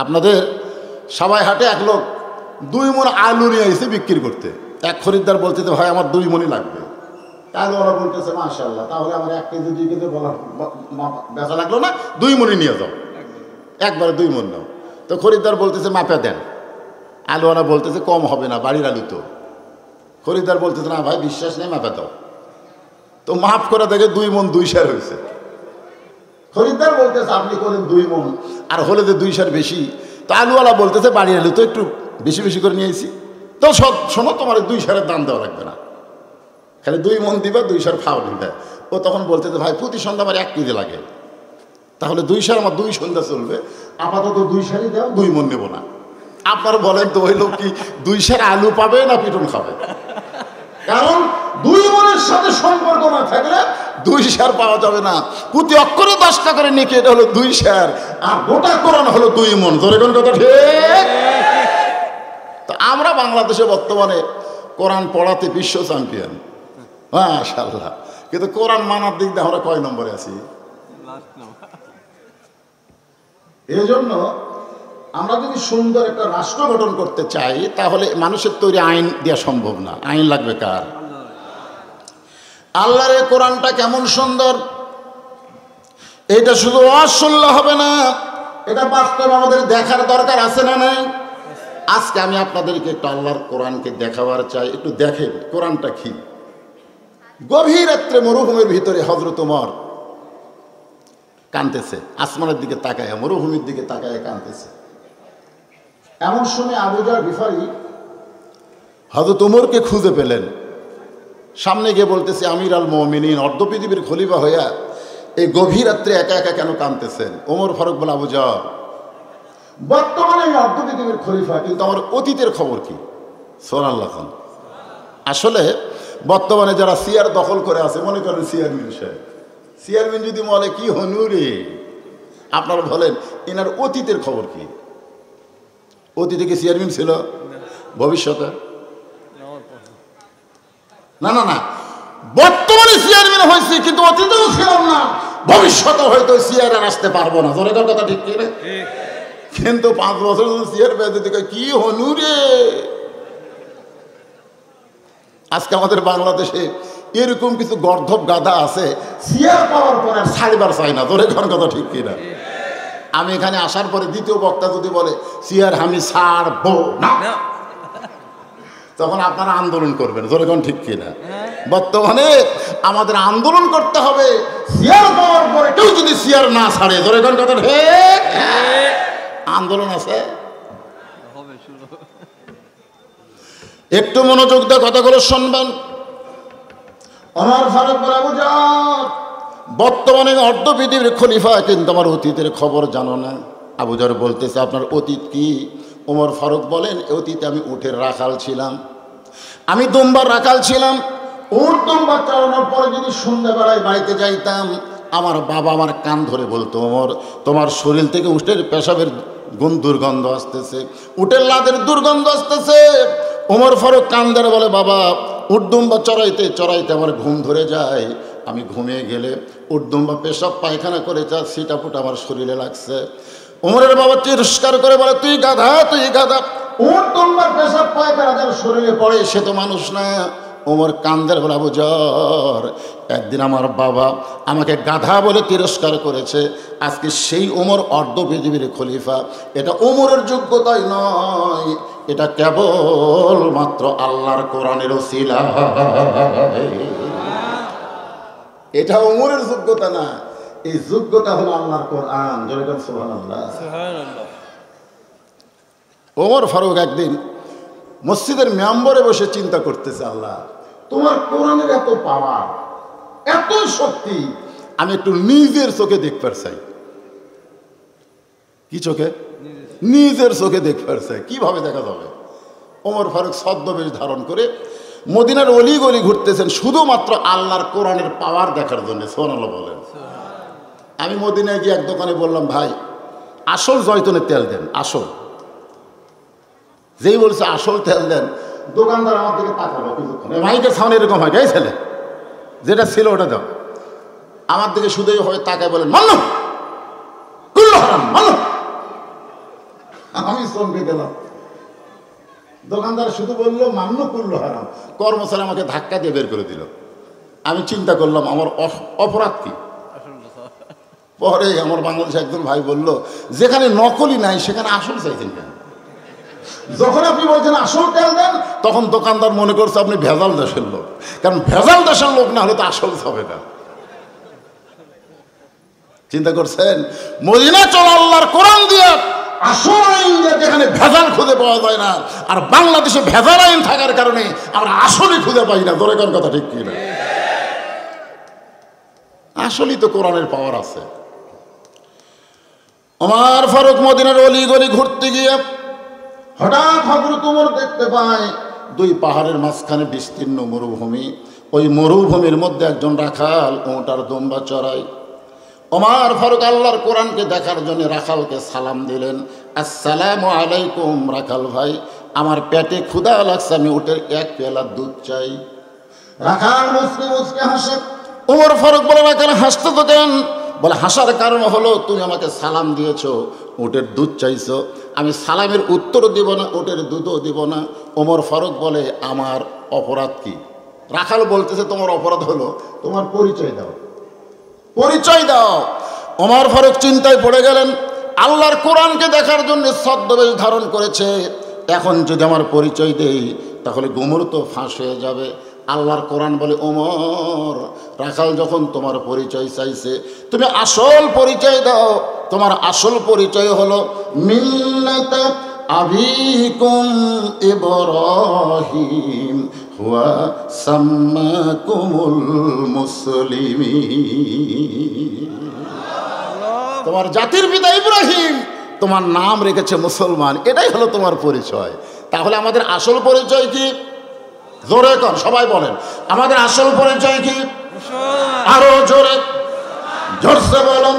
[SPEAKER 1] আপনাদের সবাই হাটে এক লোক 2 মণ আলু নিয়ে এসে বিক্রি করতে। এক খরিদ্দার বলতেছে, ভাই আমার 2 মণই লাগবে। তাহলে ওরা বলতেছে মাশাআল্লাহ, তাহলে আমার 1 কেজি 2 কেজি বলা বেচা লাগলো না, 2 মণই নিয়ে যাও, একবারে 2 মণ নাও। তো খরিদ্দার বলতেছে মাপে দেন। আলুওয়ালা বলতেছে কম হবে না, বাড়ির আলু তো। খরিদ্দার বলতেছে না ভাই, বিশ্বাস নেই, মাপে দাও। তো মাফ করে দেখে 2 মণ 2 সের হয়েছে। খরিদ্দার বলতেছে আপনি করেন 2 মণ, আর হলে যে 2 সের বেশি। তো আলুওয়ালা বলতেছে বাড়ির আলু তো একটু বেশি বেশি করে নিয়ে এসেছি। তো শোনো, তোমার 2 সেরের দাম দেওয়া লাগবে না, খালি 2 মন দিবা, 2 সের ফাও দিবে। ও তখন বলতে যে ভাই প্রতি সন্ধ্যা আমার 1 কেজি লাগে, তাহলে 2 সের আমার 2 সন্ধ্যা চলবে, আপাতত 2 সেরই দাও, 2 মন নেবো না। আপনারা বলেন তো ওই লোক কি 2 সের আলু পাবে না পিটন খাবে? কারণ 2 মনের সাথে সম্পর্ক না থাকলে 2 সের পাওয়া যাবে না। প্রতি অক্ষরে 10 টাকা করে নিকে, এটা হলো 2 সের, আর গোটা কোরআন হলো 2 মন। ধরে কোন কথা ঠিক? তো আমরা বাংলাদেশে বর্তমানে কোরআন পড়াতে বিশ্ব চ্যাম্পিয়ন, মাশাআল্লাহ, কিন্তু কোরআন মানার দিক দিয়ে আমরা কয় নম্বরে আছি? এই জন্য আমরা যদি সুন্দর একটা রাষ্ট্র গঠন করতে চাই, তাহলে মানুষের তৈরি আইন দেওয়া সম্ভব না। আইন লাগবে কার? আল্লাহর এই কোরআনটা কেমন সুন্দর, এটা শুধু ওয়াজ শুনলে হবে না, এটা বাস্তবে আমাদের দেখার দরকার আছে না নাই? আজকে আমি আপনাদেরকে একটু আল্লাহর কোরআনকে দেখাবার চাই। একটু দেখেন কোরআনটা কি। গভীর রাত্রে মরুভূমির ভিতরে হযরত ওমর কাঁদতেছে, আসমানের দিকে তাকায়, মরুভূমির দিকে তাকায় কাঁদতেছে। এমন সময় আবু যর গিফারি হযরত ওমরকে খুঁজে পেলেন, সামনে গিয়ে বলতেছে, আমির আল মুমিনিন, অর্ধ পৃথিবীর খলিফা হইয়া এই গভীর রাত্রে একা একা কেন কাঁদতেছেন? ওমর ফারুক বলে, আবু যর, বর্তমানে আমি অর্ধ পৃথিবীর খলিফা, কিন্তু আমার অতীতের খবর কি? সুবহানাল্লাহ। আসলে বর্তমানে যারা চেয়ার দখল করে আছে, মনে করেন চেয়ারম্যান সাহেব, চেয়ারম্যান যদি বলে কি হনুরে, আপনারা বলেন এনার অতীতের খবর কি? অতীতে কি চেয়ারম্যান ছিল? ভবিষ্যতে? না না না, বর্তমানে চেয়ারম্যান হয়েছে, কিন্তু অতীতেও ছিলাম না, ভবিষ্যতে হয়তো চেয়ার আর আসতে পারবো না। ধরে কথা ঠিক কি? কিন্তু 5 বছর চেয়ার পেয়ে কি হনুরে। আজকে আমাদের বাংলাদেশে এরকম কিছু গর্ধব গাধা আছে, চেয়ার পাওয়ার পরে আর ছাড়বার চাই না। ধরে কথা ঠিক কিনা? আমি এখানে আসার পরে দ্বিতীয় বক্তা যদি বলে চেয়ার আমি ছাড়বো না, তখন আপনারা আন্দোলন করবেন। ধরে ঠিক কিনা? বর্তমানে আমাদের আন্দোলন করতে হবে, চেয়ার পাওয়ার পরে কেউ যদি চেয়ার না ছাড়ে। ধরে কথা ঠিক? আন্দোলন আছে। একটু মনোযোগ দিয়ে কথাগুলো শুনবেন। ওমর ফারুক বলে, আবু যর, বর্তমানে অর্ধ পৃথিবীর খলিফা, কিন্তু আমার অতীতের খবর জানো না। আবু যর বলতেছে, আপনার অতীত কি? ওমর ফারুক বলেন, অতীতে আমি উটের রাখাল ছিলাম, আমি দুম্বার রাখাল ছিলাম। উট দুম্বা চালানোর পরে যদি সন্ধ্যাবেলায় বাড়িতে যাইতাম, আমার বাবা আমার কান ধরে বলতো, ওমর, তোমার শরীর থেকে উটের পেশাবের দুর্গন্ধ আসতেছে, উটের লাদের দুর্গন্ধ আসতেছে। ওমর ফারুক কান ধরে বলে, বাবা, উটদুম্বা চড়াইতে চড়াইতে আমার ঘুম ধরে যায়, আমি ঘুমিয়ে গেলে উটদুম্বা পেশাব পায়খানা করে যা ছিটাপুট আমার শরীরে লাগছে। ওমরের বাবা তিরস্কার করে বলে, তুই গাধা, তুই গাধা, উটদুম্বার পেশাব পায়খানা যার শরীরে পড়ে সে তো মানুষ না। ওমর কান্দের বলে, আবু যর, একদিন আমার বাবা আমাকে গাধা বলে তিরস্কার করেছে, আজকে সেই ওমর অর্ধ পৃথিবীর খলিফা। এটা ওমরের যোগ্যতাই নয়, এটা কেবল মাত্র আল্লাহর কোরআনের ওসিলা। এটা ওমরের যোগ্যতা না, এই যোগ্যতা হলো আল্লাহর কোরআন। জোরে বলেন সুবহানাল্লাহ। ওমর ফারুক একদিন মসজিদের মেম্বরে বসে চিন্তা করতেছে, আল্লাহ, তোমার কোরআনের এত পাওয়ার, এত শক্তি, আমি একটু নিজের চোখে দেখতে চাই। কি চোখে? নিজের চোখে দেখতে চাই। কিভাবে দেখা যাবে? ওমর ফারুক ছদ্মবেশ ধারণ করে মদিনার অলি গলি ঘুরতেছেন শুধুমাত্র আল্লাহর কোরআনের পাওয়ার দেখার জন্য। সুবহানাল্লাহ বলেন। আমি মদিনায় গিয়ে এক দোকানে বললাম, ভাই, আসল জয়তুনের তেল দেন, আসল। যেই বলছে আসল তেল দেন, দোকানদার আমার দিকে তাকালো কিছুক্ষণ, মাইকের সামনে এরকম হয়, গাই ছেলে যেটা ছিল ওটা দাও। আমার দিকে শুধুই হয়ে তাকায় বলেন, মানো কুল্লু হারাম, মানো। আমি চমকে গেলাম। দোকানদার শুধু বললো মান্য কুল্লু হারাম, কর্মচারী আমাকে ধাক্কা দিয়ে বের করে দিল। আমি চিন্তা করলাম আমার অপরাধ কি। পরে আমার বাংলাদেশে একজন ভাই বলল, যেখানে নকলি নাই সেখানে আসল চাইছেন কেন? যখন আপনি বলছেন আসল তেল দেন, তখন দোকানদার মনে করছে আপনি ভেজাল দেশের লোক, কারণ ভেজাল দেশের লোক না হলে তো আসল হবে না। চিন্তা করছেন, মদিনা চল আল্লাহর কোরআন দিয়ে আসল আইন যেখানে ভেজাল খুঁজে পাওয়া যায় না, আর বাংলাদেশে ভেজাল আইন থাকার কারণে আমরা আসলই খুঁজে পাই না। ধরে কোন কথা ঠিক কি না? আসলই তো কোরআনের পাওয়ার আছে। ওমর ফারুক মদিনার অলি গলি ঘুরতে গিয়ে হঠাৎ হযরত ওমর দেখতে পায় দুই পাহাড়ের মাঝখানে বিস্তীর্ণ মরুভূমি। ওই মরুভূমির মধ্যে একজন রাখাল উট আর দুম্বা চড়ায়। ওমর ফারুক আল্লাহর কোরআনকে দেখার জন্য রাখালকে সালাম দিলেন, আসসালামু আলাইকুম রাখাল ভাই, আমার পেটে ক্ষুধা লাগছে, আমি উটের এক পেয়ালা দুধ চাই। রাখাল মুচকি মুচকি হাসে। ওমর ফারুক বলে, রাখাল হাসতে তো দেন। বলে, হাসার কারণ হলো তুমি আমাকে সালাম দিয়েছো, উটের দুধ চাইছো, আমি সালামের উত্তর দিব না, উটের দুধও দিব না। ওমর ফারুক বলে, আমার অপরাধ কি? রাখাল বলতেছে, তোমার অপরাধ হলো তোমার পরিচয় দাও, পরিচয় দাও। ওমর ফারুক চিন্তায় পড়ে গেলেন। আল্লাহর কোরআনকে দেখার জন্য ছদ্মবেশ ধারণ করেছে, এখন যদি আমার পরিচয় দেই তাহলে গুমর তো ফাঁস হয়ে যাবে। আল্লাহর কোরআন বলে, ওমর, রাখাল যখন তোমার পরিচয় চাইছে, তুমি আসল পরিচয় দাও। তোমার আসল পরিচয় হলো মিল্লাত আবিকুম ইব্রাহিম হুয়া সাম্মাকুমুল মুসলিমিন। তোমার জাতির পিতা ইব্রাহিম তোমার নাম রেখেছে মুসলমান, এটাই হলো তোমার পরিচয়। তাহলে আমাদের আসল পরিচয় কি? জোরে কর, সবাই বলেন, আমাদের আসল পরিচয় কি? আরো জোরে, জোরসে বলুন,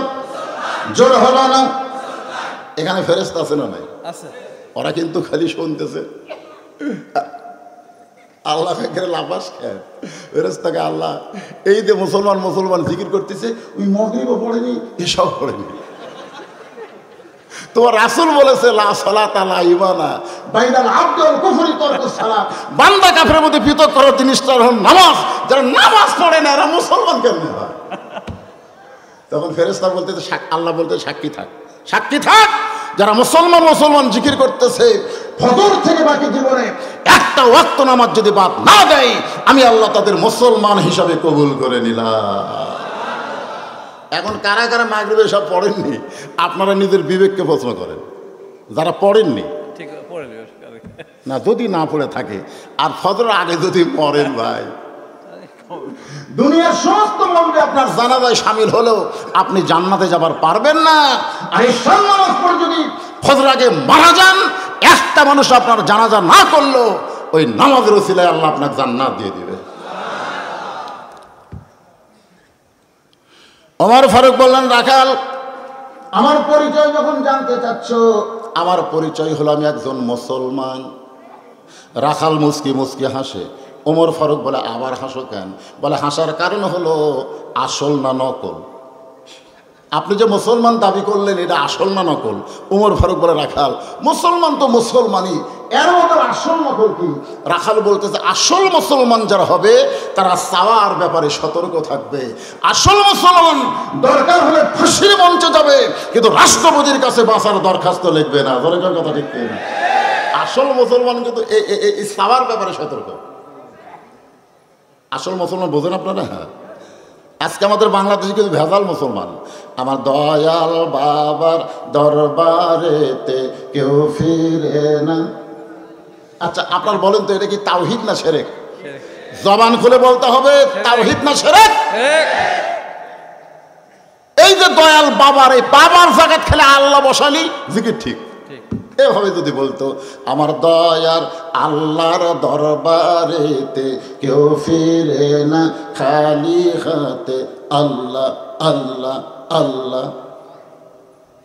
[SPEAKER 1] জোর হলো না? এখানে ফেরেশতা আছে না নাই? ওরা কিন্তু খালি শুনতেছে। আল্লাহ লাফাস খেয়ে ফেরেশতাকে, আল্লাহ এই যে মুসলমান মুসলমান জিকির করতেছে, ওই মাগরিবও পড়েনি, এসব পড়েনি। তোমার রাসূল বলেছে, লা সালাতা লা ঈমানা বাইনাল আবদি ওয়াল কুফরি তারকুস সালাত। বান্দা কাফেরের মধ্যে পৃথক করার জিনিসটা হলো নামাজ। যারা নামাজ পড়ে না এরা মুসলমান কেমনে হয়? তখন ফেরেশতা বলতেছে, আল্লাহ বলতে, সাক্ষী থাক, সাক্ষী থাক, যারা মুসলমান মুসলমান জিকির করতেছে ফজর থেকে বাকি জীবনে একটা ওয়াক্ত নামাজ যদি বাদ না দেয়, আমি আল্লাহ তাদের মুসলমান হিসাবে কবুল করে নিলাম। এখন কারা কারা মাগরিবে সব পড়েননি, আপনারা নিজের বিবেককে প্রশ্ন করেন। যারা পড়েননি না, যদি না পড়ে থাকে আর ফজরের আগে যদি পড়েন, ভাই দুনিয়ার সমস্ত মন্দিরে আপনার জানাজায় শামিল হলেও আপনি জান্নাতে যাবার পারবেন না। আর ঈশার নামাজ পড়ে যদি ফজরের আগে মারা যান, একটা মানুষ আপনার জানাজা না করলো, ওই নামাজের উসিলায় আল্লাহ আপনাকে জান্নাত দিয়ে দিবে। ওমর ফারুক বললেন, রাখাল, আমার পরিচয় যখন জানতে চাচ্ছ, আমার পরিচয় হলো আমি একজন মুসলমান। রাখাল মুস্কি মুস্কি হাসে। ওমর ফারুক বলে, আবার হাসো কেন? বলে, হাসার কারণ হলো আসল না নকল? আপনি যে মুসলমান দাবি করলেন, এটা আসল না নকল? ওমর ফারুক বলে, রাখাল, মুসলমান তো মুসলমানই, এর মধ্যে আসল নকল কি? রাখাল বলতেছে, আসল মুসলমান যারা হবে তারা চাওয়ার ব্যাপারে সতর্ক থাকবে। আসল মুসলমান দরকার হলে ফাঁসির মঞ্চে যাবে, কিন্তু রাষ্ট্রপতির কাছে বাঁচার দরখাস্ত লিখবে না। দরকার কথা ঠিক না? আসল মুসলমান কিন্তু এই চাওয়ার ব্যাপারে সতর্ক। আসল মুসলমান বোঝেন আপনারা? আজকে আমাদের বাংলাদেশে কিন্তু ভেজাল মুসলমান। আমার দয়াল বাবার দরবারেতে কেউ ফিরে না। আচ্ছা, আপনার বলেন তো, এটা কি তাওহীদ না শিরক? জবান খুলে বলতে হবে, তাওহীদ না শিরক? এই যে দয়াল বাবার, এই বাবার জায়গা খেলে আল্লাহ বসালি, জিকির ঠিক। এভাবে যদি বলতো, আমার দয়ার আল্লাহর দরবারেতে কেউ ফিরে না খালি হাতে, আল্লাহ আল্লাহ আল্লাহ।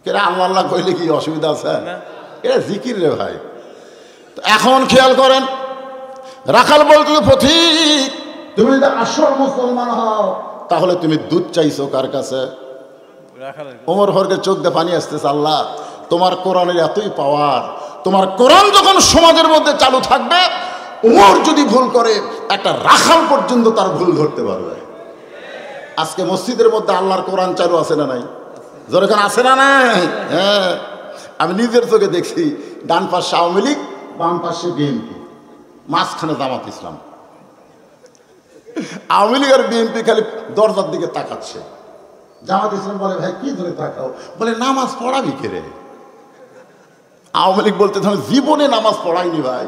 [SPEAKER 1] কেরা আল্লাহ আল্লাহ কইলে কি অসুবিধা আছে? এটা জিকির রে ভাই। এখন খেয়াল করেন, রাখাল বলতে, পথিক, তুমি যদি আসল মুসলমান হও তাহলে তুমি দুধ চাইছো কার কাছে? ওমর ফারুকের চোখ দিয়ে পানি আসতেছে। আল্লাহ, তোমার কোরআনের এতই পাওয়ার, তোমার কোরআন যখন সমাজের মধ্যে চালু থাকবে, ওমর যদি ভুল করে একটা রাখাল পর্যন্ত তার ভুল ধরতে পারবে। আজকে মসজিদের মধ্যে আল্লাহর কোরআন চালু আছে না নাই? যেরকম আছে না নাই? হ্যাঁ, আমি নিজের চোখে দেখছি। ডান পাশে আওয়ামী লীগ, বাম পাশে বিএনপি, মাঝখানে জামাত ইসলাম। আওয়ামী লীগ আর বিএনপি খালি দরজার দিকে তাকাচ্ছে। জামাত ইসলাম বলে, ভাই কি ধরে তাকাও? বলে, নামাজ পড়াবি কে রে? আওয়ামী লীগ বলতেছে আমি জীবনে নামাজ পড়াইনি ভাই,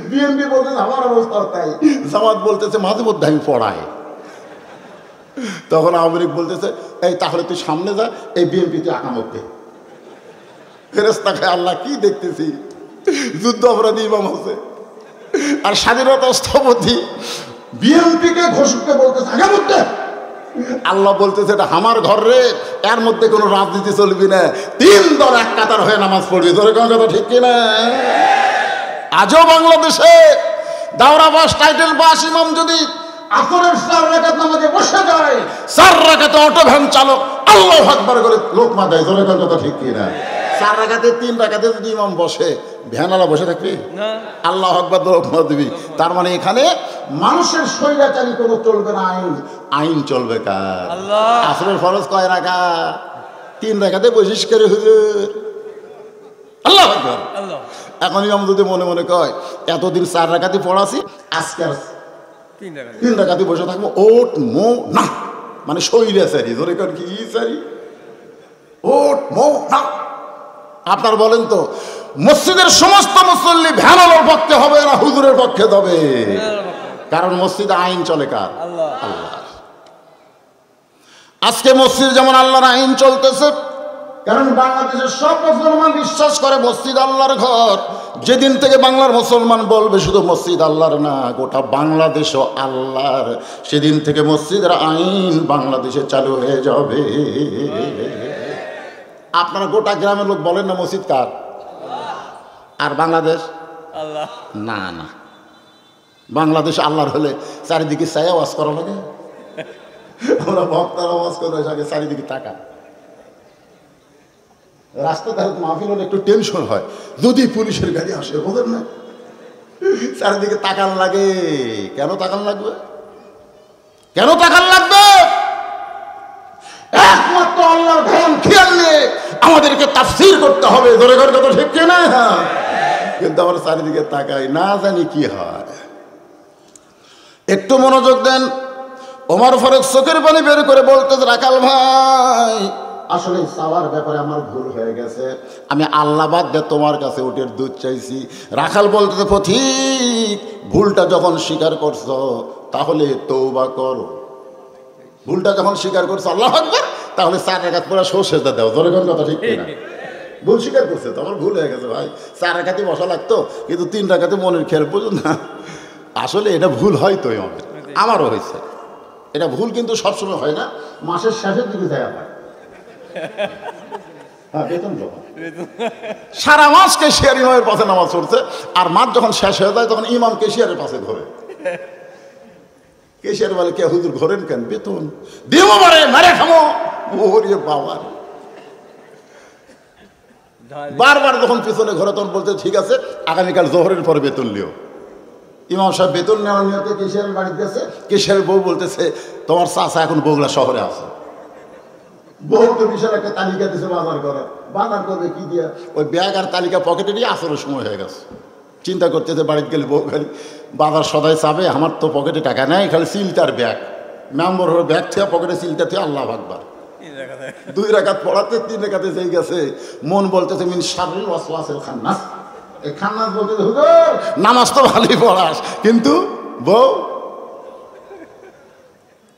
[SPEAKER 1] বিএনপি বলতেছে আমার অবস্থা তাই, জামাত বলতেছে মাঝে মধ্যে আমি পড়াই। তখন আওয়ামী লীগ বলতেছে এই তাহলে তুই সামনে যা, এই বিএনপি তুই আকামত দে। ফেরেশতা খায় আল্লাহ কি দেখতেছি, যুদ্ধ অপরাধী ইমাম আছে আর স্বাধীনতা স্থপতি বিএনপিকে ঘোষককে বলতেছে আকামত দে। আল্লাহ বলতেছে এটা আমার ঘর রে, এর মধ্যে কোনো রাজনীতি চলবি না, 3 দল এক কাতার হয়ে নামাজ পড়বি। ধরে কোন কথা ঠিক কিনা? আজও বাংলাদেশে দাওরা বাস টাইটেল বাস ইমাম যদি আসরের 4 রাকাত নামাজে বসে যায়, 4 রাকাতে অটো ভ্যান চালক আল্লাহু আকবার করে লোকমা দেয়। ধরে কোন কথা ঠিক কিনা? 4 রাকাতে 3 রাকাতে যদি ইমাম বসে, ভ্যানওয়ালা বসে থাকবি না, আল্লাহু আকবার লোকমা দিবি। তার মানে এখানে মানুষের স্বৈরাচারী কোনো চলবে না, আইন চলবে কার? আল্লাহ। আসরের ফরজ কয় রাকাত? 3 রাকাতে বসিস করে হুজুর, আল্লাহু আকবার। এখন ইমাম যদি মনে মনে কয় এতদিন 4 রাকাতই পড়াছি, আজকে 3 রাকাতই বসে থাকবো, ওট মো না, মানে স্বৈরাচারী। ধরে কর কি চারি, ওট মো না। আপনার বলেন তো মসজিদের সমস্ত মুসল্লি ভ্যানওয়ালার পক্ষে হবে না হুজুরের পক্ষে হবে? কারণ মসজিদে আইন চলে কার? আল্লাহ। আজকে মসজিদ যেমন আল্লাহর আইন চলতেছে, কারণ বাংলাদেশের সব মুসলমান বিশ্বাস করে মসজিদ আল্লাহর ঘর। যেদিন থেকে বাংলার মুসলমান বলবে শুধু মসজিদ আল্লাহর না, গোটা বাংলাদেশও আল্লাহর, সেদিন থেকে মসজিদের আইন বাংলাদেশে চালু হয়ে যাবে। আপনারা গোটা গ্রামের লোক বলেন না মসজিদ কার? আর বাংলাদেশ আল্লাহ? না না, বাংলাদেশ আল্লাহর হলে চারিদিকে চাই আওয়াজ করা লাগে। আমরা ভক্তার আওয়াজ করে আগে চারিদিকে তাকা। রাস্তাতে মাহফিল হলে একটু টেনশন হয়, যদি পুলিশের গাড়ি আসে, বোঝেন না, চারিদিকে তাকান লাগে। কেন তাকান লাগবে? কেন তাকান লাগবে? একমাত্র আল্লাহর ভয় খেয়াল নিয়ে আমাদেরকে তাফসীর করতে হবে। ধরে ঘর কথা ঠিক না? কিন্তু আমরা চারিদিকে তাকাই, না জানি কি হয়। একটু মনোযোগ দেন। ওমর ফারুক চোখের পানি বের করে বলতে, রাখাল ভাই আসলে চাওয়ার ব্যাপারে আমার ভুল হয়ে গেছে, আমি আল্লাহ বাদ দিয়ে তোমার কাছে উটের দুধ চাইছি। রাখাল বলতেছে পথিক, ভুলটা যখন স্বীকার করছো তাহলে তওবা করো। ভুলটা যখন স্বীকার করছো আল্লাহু আকবার, তাহলে 4 রাকাত পড়া সেজদা দাও। ধরে কোন কথা ঠিক না? ভুল স্বীকার করছে তো আমার ভুল হয়ে গেছে ভাই, 4 রাকাতই বসা লাগতো, কিন্তু 3 রাকাতে মনের খেয়াল বুঝুন না। আসলে এটা ভুল হয়তো আমারও হয়েছে। এটা ভুল কিন্তু সবসময় হয় না, মাসের শেষের দিকে যায় আবার। হ্যাঁ, বেতন যখন সারা মাস কেশিয়ার ইমামের পাশে নামাজ পড়ছে, আর মাস যখন শেষ হয়ে যায় তখন ইমাম কেশিয়ারের পাশে ঘরে। কেশিয়ার বলে কে হুজুর ঘরেন কেন? বেতন দিব মারে, মারে খামো। ওরে বাবা, বারবার যখন পিছনে ঘরে তখন বলতে ঠিক আছে আগামীকাল জোহরের পরে বেতন লিও। ইমাম সাহেব বেতন নেওয়ার নিয়তে কেশিয়ারের বাড়িতে গেছে। কেশিয়ারের বউ বলতেছে তোমার চাচা এখন বগুড়া শহরে আছে। বউ তো বিশাল একটা তালিকা দিয়েছে বাজার করার, বাজার করবে কি দিয়া? ওই ব্যাগ আর তালিকা পকেটে নিয়ে আসরের সময় হয়ে গেছে। চিন্তা করতেছে বাড়িতে গেলে বউ খালি বাজার সদাই চাবে, আমার তো পকেটে টাকা নেই, খালি সিলটার ব্যাগ, মেম্বর হয়ে ব্যাগ থেকে পকেটে সিলটা থেকে আল্লাহ আকবার। 2 রাকাত পড়াতে 3 রাকাতে যেই গেছে, মন বলতেছে মিন শাররিল ওয়াসওয়াসিল খান্নাস। এই খান্নাস বলতেছে হুজুর নামাজ তো ভালোই পড়াস, কিন্তু বউ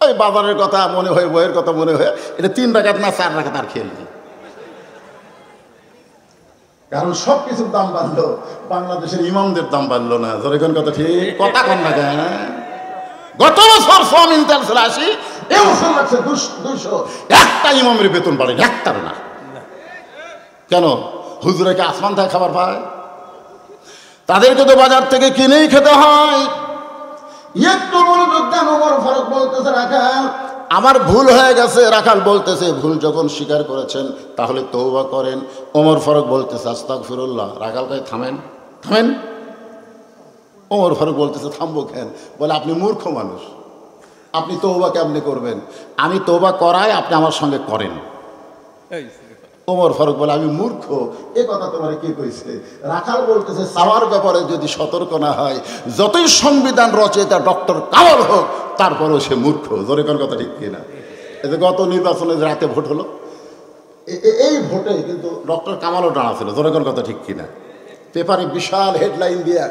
[SPEAKER 1] ওই বাজারের কথা মনে হয়, বইয়ের কথা মনে হয়, এটা 3 রাকাত না 4 রাকাত আর খেলবে। কারণ সব কিছুর দাম বাড়লো, বাংলাদেশের ইমামদের দাম বাড়লো না। ধরে কোন কথা ঠিক কথা কন না কেন? গত বছর সোয়াবিন তেল ছিল 80, এ বছর লাগছে 200। একটা ইমামের বেতন বাড়ে, একটার না। কেন? হুজুরে কি আসমান থেকে খাবার পায়? তাদেরকে তো বাজার থেকে কিনেই খেতে হয়। একটু মনোযোগ দেন। ওমর ফারুক বলতেছে রাখাল আমার ভুল হয়ে গেছে। রাখাল বলতেছে ভুল যখন স্বীকার করেছেন তাহলে তওবা করেন। ওমর ফারুক বলতেছে আস্তাগফিরুল্লাহ। রাখাল কয় থামেন থামেন। ওমর ফারুক বলতেছে থামবো কেন? বলে আপনি মূর্খ মানুষ, আপনি তওবা কেমনে করবেন? আমি তওবা করাই আপনি আমার সঙ্গে করেন। ওমর ফারুক বলে আমি মূর্খ? এ কথা তোমার কে কইছে? রাখাল বলতেছে চাওয়ার ব্যাপারে যদি সতর্ক না হয়, যতই সংবিধান রচয়িতা ডক্টর কামাল হোক, তারপরেও সে মূর্খ। জোরে কোন কথা ঠিক কিনা? এই যে গত নির্বাচনে রাতে ভোট হলো, এই ভোটে কিন্তু ডক্টর কামালও দাঁড়া ছিল, জনগণ কথা ঠিক কিনা? পেপারে বিশাল হেডলাইন দিয়ে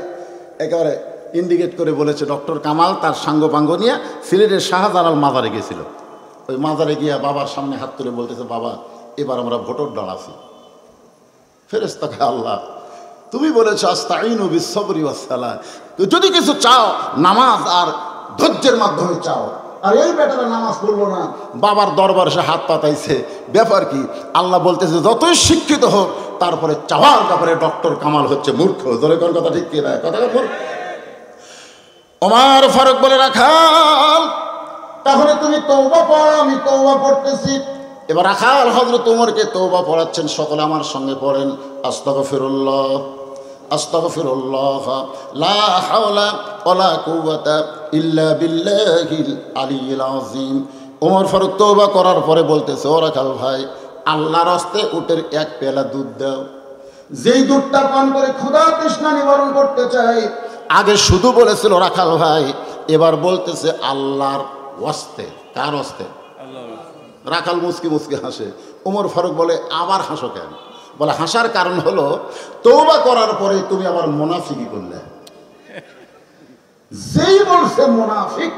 [SPEAKER 1] একেবারে ইন্ডিকেট করে বলেছে ডক্টর কামাল তার সাঙ্গপাঙ্গ নিয়ে সিলেটের শাহজালাল মাজারে গেছিল। ওই মাজারে গিয়া বাবার সামনে হাত তুলে বলতেছে, বাবা এবার আমরা ভোটর দাঁড়াছি। ফেরেশতাকে, আল্লাহ তুমি বলেছ আস্তাইনু বিসসবরি ওয়াস সালাহ, যদি কিছু চাও নামাজ আর ধৈর্যের মাধ্যমে চাও। আর এই বেটারা নামাজ পড়লো না, বাবার দরবার সে হাত পাতাইছে, ব্যাপার কি? আল্লাহ বলতেছে যতই শিক্ষিত হোক তারপরে চাওয়ার ব্যাপারে ডক্টর কামাল হচ্ছে মূর্খ। ধরে কোন কথা ঠিক কিনা? কথা মূর্খ। ওমর ফারুক বলে, রাখাল তাহলে তুমি তওবা পড়ো, আমি তওবা পড়তেছি। এবার রাখাল হযরত ওমরকে তওবা পড়াচ্ছেন। সকলে আমার সঙ্গে পড়েন, আস্তাগফিরুল্লাহ আস্তাগফিরুল্লাহ লা হাওলা ওয়ালা কুওয়াতা ইল্লা বিল্লাহিল আলিয়্যিল আযীম। ওমর ফারুক তওবা করার পরে বলতেছে, ও রাখাল ভাই, আল্লাহর রাস্তে উটের এক পেয়ালা দুধ দাও, যেই দুধটা পান করে ক্ষুধা তৃষ্ণা নিবারণ করতে চাই। আগে শুধু বলেছিল রাখাল ভাই, এবার বলতেছে আল্লাহর ওয়াস্তে। কার ওয়াস্তে? রাখাল মুচকি মুচকি হাসে। ওমর ফারুক বলে, আবার হাসো কেন? বলে, হাসার কারণ হলো তওবা করার পরে তুমি আবার মুনাফিকি করলে। যেই বলছে মুনাফিক,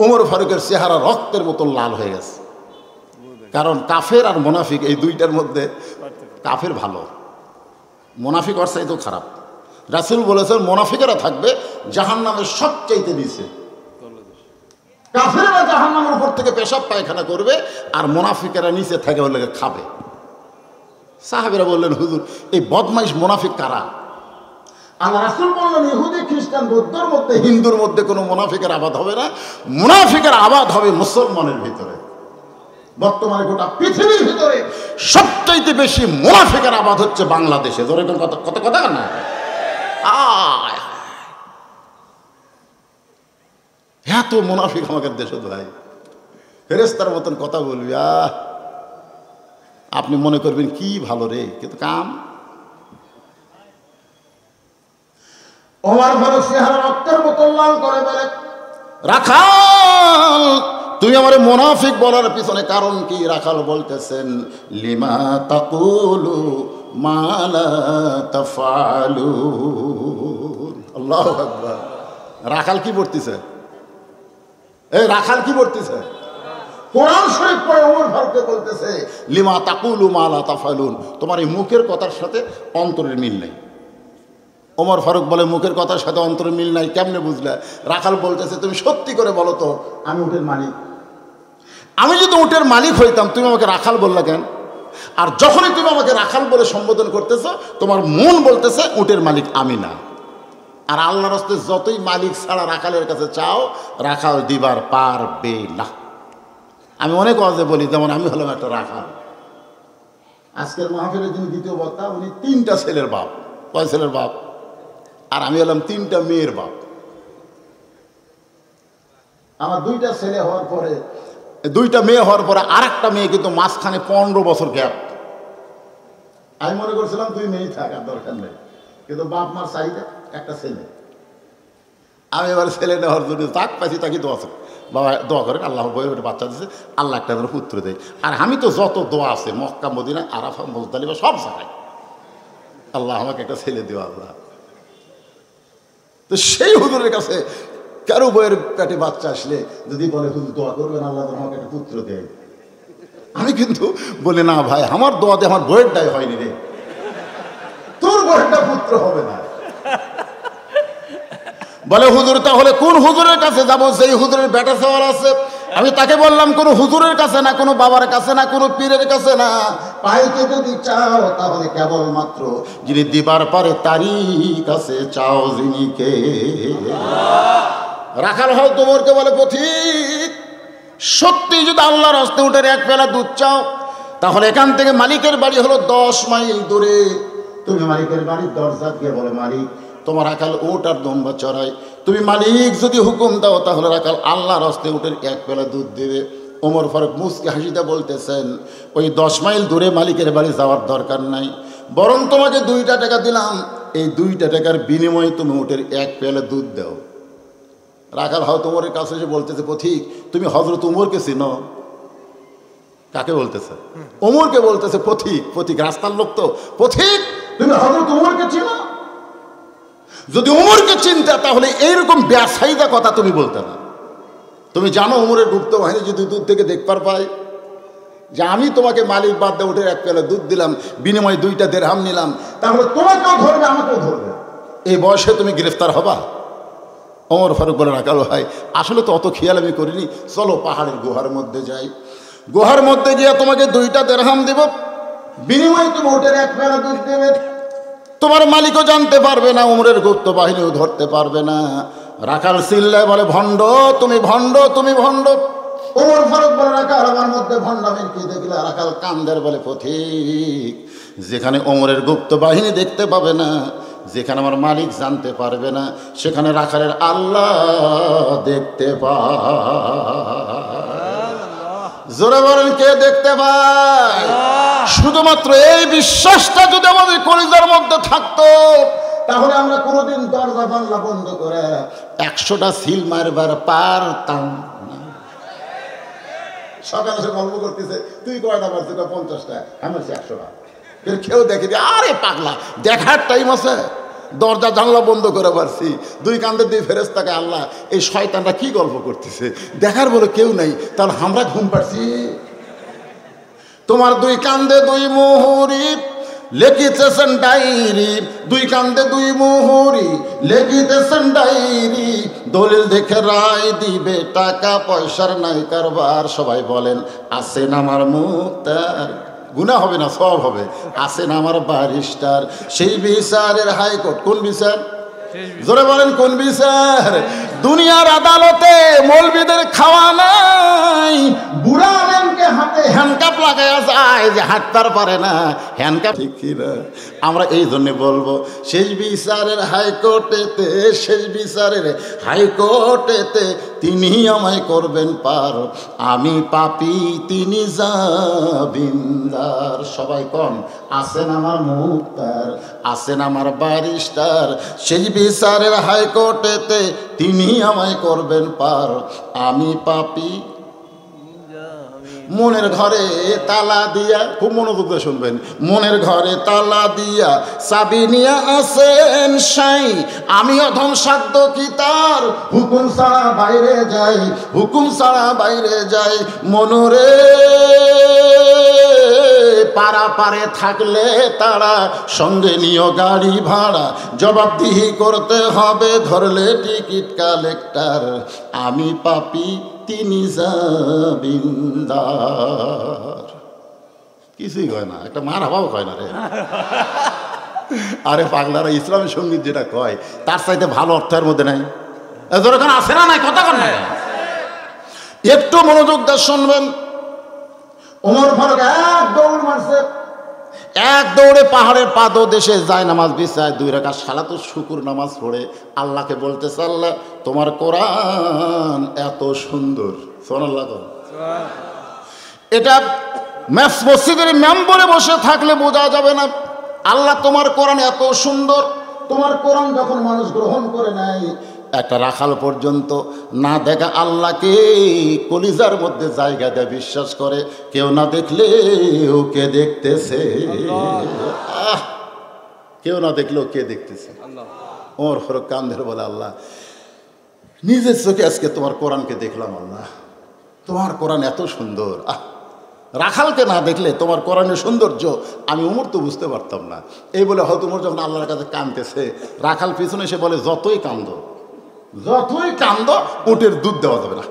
[SPEAKER 1] ওমর ফারুকের চেহারা রক্তের মতো লাল হয়ে গেছে। কারণ কাফের আর মুনাফিক এই দুইটার মধ্যে কাফের ভালো, মুনাফিক ওর চাইতেও খারাপ। রাসূল বলেছেন মুনাফিকেরা থাকবে জাহান্নামের সবচাইতে নিচে। কাফেররা জাহান্নামের উপর থেকে পেশাব পায়খানা করবে, আর মুনাফিকেরা নিচে থাকে বলে খাবে। সাহাবীরা বললেন, হুজুর এই বদমাইশ মুনাফিক কারা? আল্লাহ রাসূল বললেন, ইহুদি খ্রিস্টান বৌদ্ধর মধ্যে হিন্দুর মধ্যে কোনো মুনাফিকের আবাদ হবে না, মুনাফিকের আবাদ হবে মুসলমানের ভিতরে। বর্তমানে গোটা পৃথিবীর ভিতরে সবচাইতে বেশি মুনাফিকের আবাদ হচ্ছে বাংলাদেশে। ধরে কত কথা না? এত মুনাফিক আমাদের দেশে ভাই, ফেরেশতার মতন কথা বলবি, আপনি মনে করবেন কি ভালো রে, কিন্তু কাম। ওমর ফারুক চেহারা রক্তের মতো লাল করে বলে, রাখাল তুমি আমার মুনাফিক বলার পিছনে কারণ কি? রাখাল বলতেছেন, লিমা তাকুলু মা লা তাফআলুন। আল্লাহু আকবার। রাখাল কি পড়তেছে? এই রাখাল কি পড়তেছে? কোরআন শরীফ পড়ে ওমর ফারুককে বলতেছে, লিমা তাকুলু মা লা তাফআলুন, তোমার এই মুখের কথার সাথে অন্তরের মিল নেই। ওমর ফারুক বলে, মুখের কথার সাথে অন্তরের মিল নাই কেমনে বুঝলে? রাখাল বলতেছে, তুমি সত্যি করে বলো তো, আমি উটের মালিক। আমি যদি উটের মালিক হইতাম তুমি আমাকে রাখাল বললা কেন? আর যখনই তুমি আমাকে রাখাল বলে সম্বোধন করতেছো, তোমার মন বলতেছে উটের মালিক আমি না। আর আল্লাহর রাস্তে যতই মালিক ছাড়া রাখালের কাছে চাও, রাখাল দিবার পারবে না। আমি অনেক ওয়াজে বলি, যেমন আমি হলাম একটা রাখাল। আজকের মাহফিলের যিনি দ্বিতীয় বক্তা, উনি 3টা ছেলের বাপ। কয় ছেলের বাপ? আর আমি হলাম 3টা মেয়ের বাপ। আমার 2টা ছেলে হওয়ার পরে, 2টা মেয়ে হওয়ার পরে আর একটা মেয়ে, কিন্তু মাঝখানে 15 বছর গ্যাপ। আমি মনে করছিলাম 2 মেয়েই থাক, আর দরকার নেই, কিন্তু বাপ মার চাহিদা একটা ছেলে। আমি এবার ছেলে নেওয়ার জন্য তাক পাইছি, তাকে বাবা দোয়া করেন, আল্লাহ বইয়ের বাচ্চা দিচ্ছে, আল্লাহ একটা পুত্র দেয়। আর আমি তো যত দোয়া আছে মক্কা মদিনা আরাফা মুজদালিফা সব জায়গায়, আল্লাহ আমাকে একটা ছেলে দেওয়া। আল্লাহ তো সেই হুজুরের কাছে কারো বইয়ের পেটে বাচ্চা আসলে যদি বলে, হুজুর দোয়া করবেন আল্লাহ আমাকে একটা পুত্র দেয়, আমি কিন্তু বলি, না ভাই, আমার দোয়াতে আমার বইয়ের দায় হয়নি রে, তোর বইয়েরটা পুত্র হবে না। বলে, হুজুর তাহলে কোন হুজুরের কাছে যাবো? সেই হুজুরের বেটা সওয়াল আছে। আমি তাকে বললাম, কোনো হুজুরের কাছে না, কোনো বাবার কাছে না, কোনো পীরের কাছে না, পাইতে যদি চাও তাহলে কেবলমাত্র যিনি দিবার পারে তারই কাছে চাও, যিনি কে? রাখাল হও তোমারকে বলে, পথিক সত্যি যদি আল্লাহর রাস্তায় উঠে এক পেলা দুধ চাও, তাহলে এখান থেকে মালিকের বাড়ি হলো 10 মাইল দূরে। তুমি মালিকের বাড়ির দরজা গিয়ে বলে, মালিক তোমার রাখাল উট আর দম্বা চড়াই, তুমি মালিক যদি হুকুম দাও তাহলে রাখাল আল্লাহর রাস্তায় উঠে এক পেলা দুধ দেবে। ওমর ফারুক মুচকি হাসিতে বলতেছেন, ওই 10 মাইল দূরে মালিকের বাড়ি যাওয়ার দরকার নাই, বরং তোমাকে 2টা টাকা দিলাম, এই 2টা টাকার বিনিময়ে তুমি উটের এক পেলা দুধ দাও। রাখাল হাও তোমার কাছে এসে বলতেছে, পথিক তুমি হযরত উমরকে চিনো? কাকে বলতেছে? ওমরকে বলতেছে। পথিক, পথিক রাস্তার লোক তো। পথিক, তুমি হযরত ওমরকে চিনো? যদি ওমরকে চিনতে তাহলে এইরকম বেসাইদা কথা তুমি বলতে না। তুমি জানো ওমরের গুপ্ত বাহিনী যদি দূর থেকে দেখবার পায় যে আমি তোমাকে মালিক বাদ দিয়ে উঠে এক পেলা দুধ দিলাম, বিনিময়ে 2টা দিরহাম নিলাম, তাহলে তোমাকেও ধরবে, আমাকেও ধরবে। এই বয়সে তুমি গ্রেফতার হবা? ওমর ফারুক বলে, রাখাল ভাই আসলে তো অত খেয়াল আমি করিনি, চলো পাহাড়ের গুহার মধ্যে যাই। গুহার মধ্যে গিয়ে তোমাকে 2টা দিরহাম দেব, বিনিময়ে তুমি উঠে এক পেলা দুধ দেবে। তোমার মালিকও জানতে পারবে না, ওমরের গুপ্ত বাহিনীও ধরতে পারবে না। রাখাল চিল্লায় বলে, ভণ্ড, তুমি ভণ্ড, তুমি ভণ্ড। ওমর ফারুক বলে, রাখাল আমার মধ্যে ভণ্ডামির কি দেখলে? রাখাল কান্দের বলে, পথিক, যেখানে ওমরের গুপ্ত বাহিনী দেখতে পাবে না, যেখানে আমার মালিক জানতে পারবে না, সেখানে রাখালের আল্লাহ দেখতে পায়। জোরে বলেন, কে দেখতে পায়? শুধুমাত্র এই বিশ্বাসটা যদি আমাদের কলিজার মধ্যে থাকতো, তাহলে আমরা কোনোদিন দরজা জানলা বন্ধ করে 100টা সিল মারবার পারতাম না। সকালে সে গল্প করতেছে, তুই কয়টা মারছিস? 50টা। আমি বলছি 100টা। কেউ দেখে যে, আরে পাগলা, দেখার টাইম আছে? দরজা জানলা বন্ধ করে পারছি, 2 কান্দে 2 ফেরেশতাকে আল্লাহ, এই শয়তানরা কি গল্প করতেছে? দেখার বলে কেউ নাই, তাহলে আমরা ঘুম পাচ্ছি? তোমার 2 কান্দে 2 মোহরি লেখিতেছেন ডায়েরি, 2 কান্দে 2 মোহরি লেখিতেছেন ডায়েরি, দলিল দেখে রায় দিবে, টাকা পয়সার নাই কারবার। সবাই বলেন, আছেন আমার মুক্তার, গুনাহ হবে না, সওয়াব হবে। আছেন আমার ব্যারিস্টার, সেই বিচারের হাইকোর্ট। কোন বিচার? জোরে বলেন, কোন বিচার? দুনিয়ার আদালতে মৌলবীদের খাওয়া নাই, বুড়া আলেমকে হাতে হ্যান্ডকাপ লাগায়া যায় যে হাঁটতে পারে না, হ্যান্ডকাপ। ঠিক কিনা? আমরা এই জন্য বলবো, শেষ বিচারের হাইকোর্টেতে, শেষ বিচারের হাইকোর্টেতে তিনি আমায় করবেন পার, আমি পাপী তিনি জামিনদার। সবাই কম, আছেন আমার মুক্তার, আছেন আমার ব্যারিস্টার, সেই বিচারের হাইকোর্টেতে তিনি আমায় করবেন পার, আমি পাপী। মনের ঘরে তালা দিয়া, খুব মনোযোগ দিয়ে শুনবেন, মনের ঘরে তালা দিয়া চাবি নিয়ে আসেন সাই, আমি অধম সাধ্য কি তার, হুকুম ছাড়া বাইরে যাই, হুকুম ছাড়া বাইরে যাই। মনরে পারা পারে থাকলে তারা, সঙ্গে নিও গাড়ি ভাড়া, জবাবদিহি করতে হবে, ধরলে টিকিট কালেক্টর, আমি পাপী তিনি জামিনদার। কিছুই কয় না, একটা মার হাবাও কয় না রে। আরে পাগলারা, ইসলামী সঙ্গীত যেটা কয় তার চাইতে ভালো অর্থের মধ্যে নাই। যখন আছে না নাই কথা কন না, একটু মনোযোগ দিয়ে শুনবেন। ওমর ফারুক এক দৌড় মারছে, এক দৌড়ে পাহাড়ের পাদদেশে যায় নামাজ বিছায়, 2 রাকাত সালাতুল শুকুর নামাজ পড়ে আল্লাহকে বলতেছে, আল্লাহ তোমার কোরআন এত সুন্দর। সুবহানাল্লাহ। এটা মসজিদের মেম্বরে বসে থাকলে বোঝা যাবে না, আল্লাহ তোমার কোরআন এত সুন্দর। তোমার কোরআন যখন মানুষ গ্রহণ করে নেয়, একটা রাখাল পর্যন্ত না দেখা আল্লাহকে কলিজার মধ্যে জায়গা দেয়, বিশ্বাস করে কেউ না দেখলে ওকে দেখতেছে, কেউ না দেখলেও কে দেখতেছে। ওমর ফারুক কান্দের বলে, আল্লাহ নিজের চোখে আজকে তোমার কোরআনকে দেখলাম, আল্লাহ তোমার কোরআন এত সুন্দর। রাখালকে না দেখলে তোমার কোরআনের সৌন্দর্য আমি ওমর তো বুঝতে পারতাম না। এই বলে হয়তো ওমর যখন আল্লাহর কাছে কাঁদতেছে, রাখাল পিছনে এসে বলে, যতই কান্দো, যতই কান্দো, উটের দুধ দেওয়া যাবে না।